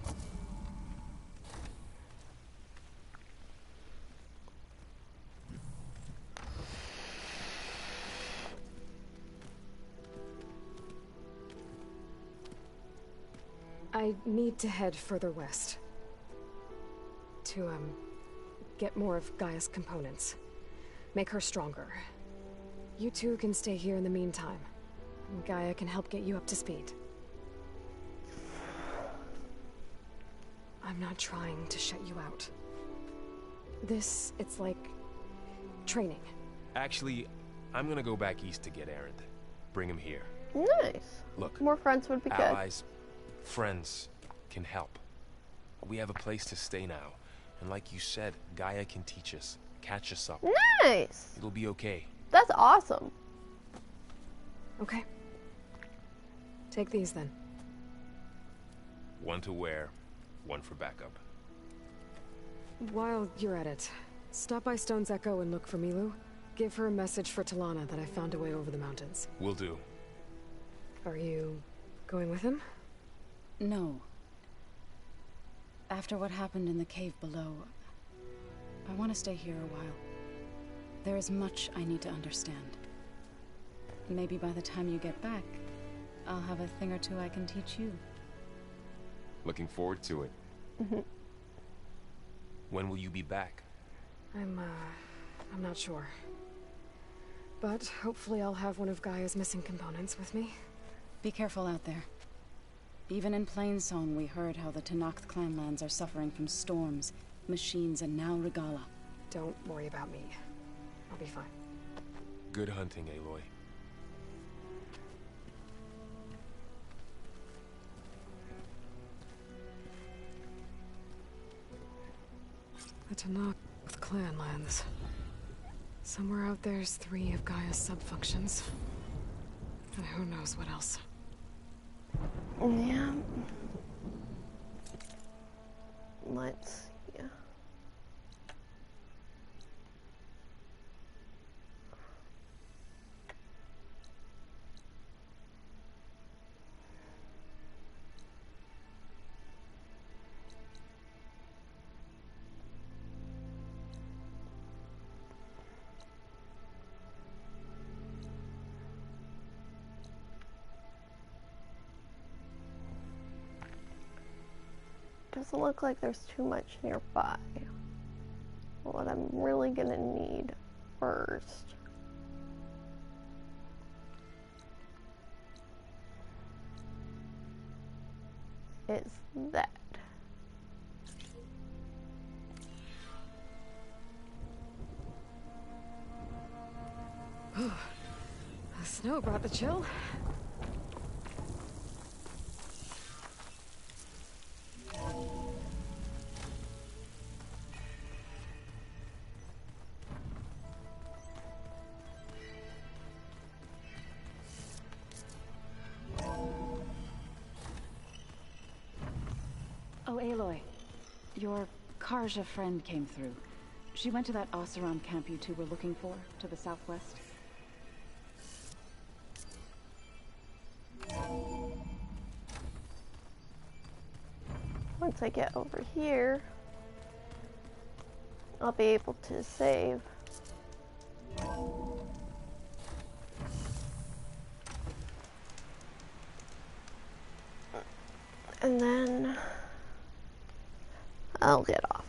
I need to head further west. To, get more of Gaia's components. Make her stronger. You two can stay here in the meantime. And Gaia can help get you up to speed. I'm not trying to shut you out. It's like training. Actually, I'm gonna go back east to get Erend. Bring him here. Nice. Look, more friends would be allies, friends can help. We have a place to stay now. And like you said, Gaia can teach us, catch us up. Nice. It'll be okay. That's awesome. Okay. Take these then. One to wear, one for backup. While you're at it, stop by Stone's Echo and look for Milu. Give her a message for Talana that I found a way over the mountains. Will do. Are you going with him? No. After what happened in the cave below, I want to stay here a while. There is much I need to understand. Maybe by the time you get back, I'll have a thing or two I can teach you. Looking forward to it. When will you be back? I'm not sure. But hopefully I'll have one of Gaia's missing components with me. Be careful out there. Even in Plainsong, we heard how the Tenakth clanlands are suffering from storms, machines, and now Regalla. Don't worry about me. I'll be fine. Good hunting, Aloy. The Tenakth clanlands. Somewhere out there's 3 of Gaia's subfunctions. And who knows what else. Yeah. Let's see. Doesn't look like there's too much nearby. What I'm really gonna need first is that. The snow brought the chill. Oh, Aloy. Your Karja friend came through. She went to that Oseram camp you two were looking for, to the southwest. Once I get over here, I'll be able to save. And then I'll get off.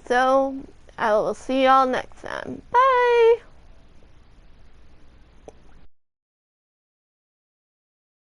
So, I will see y'all next time. Bye!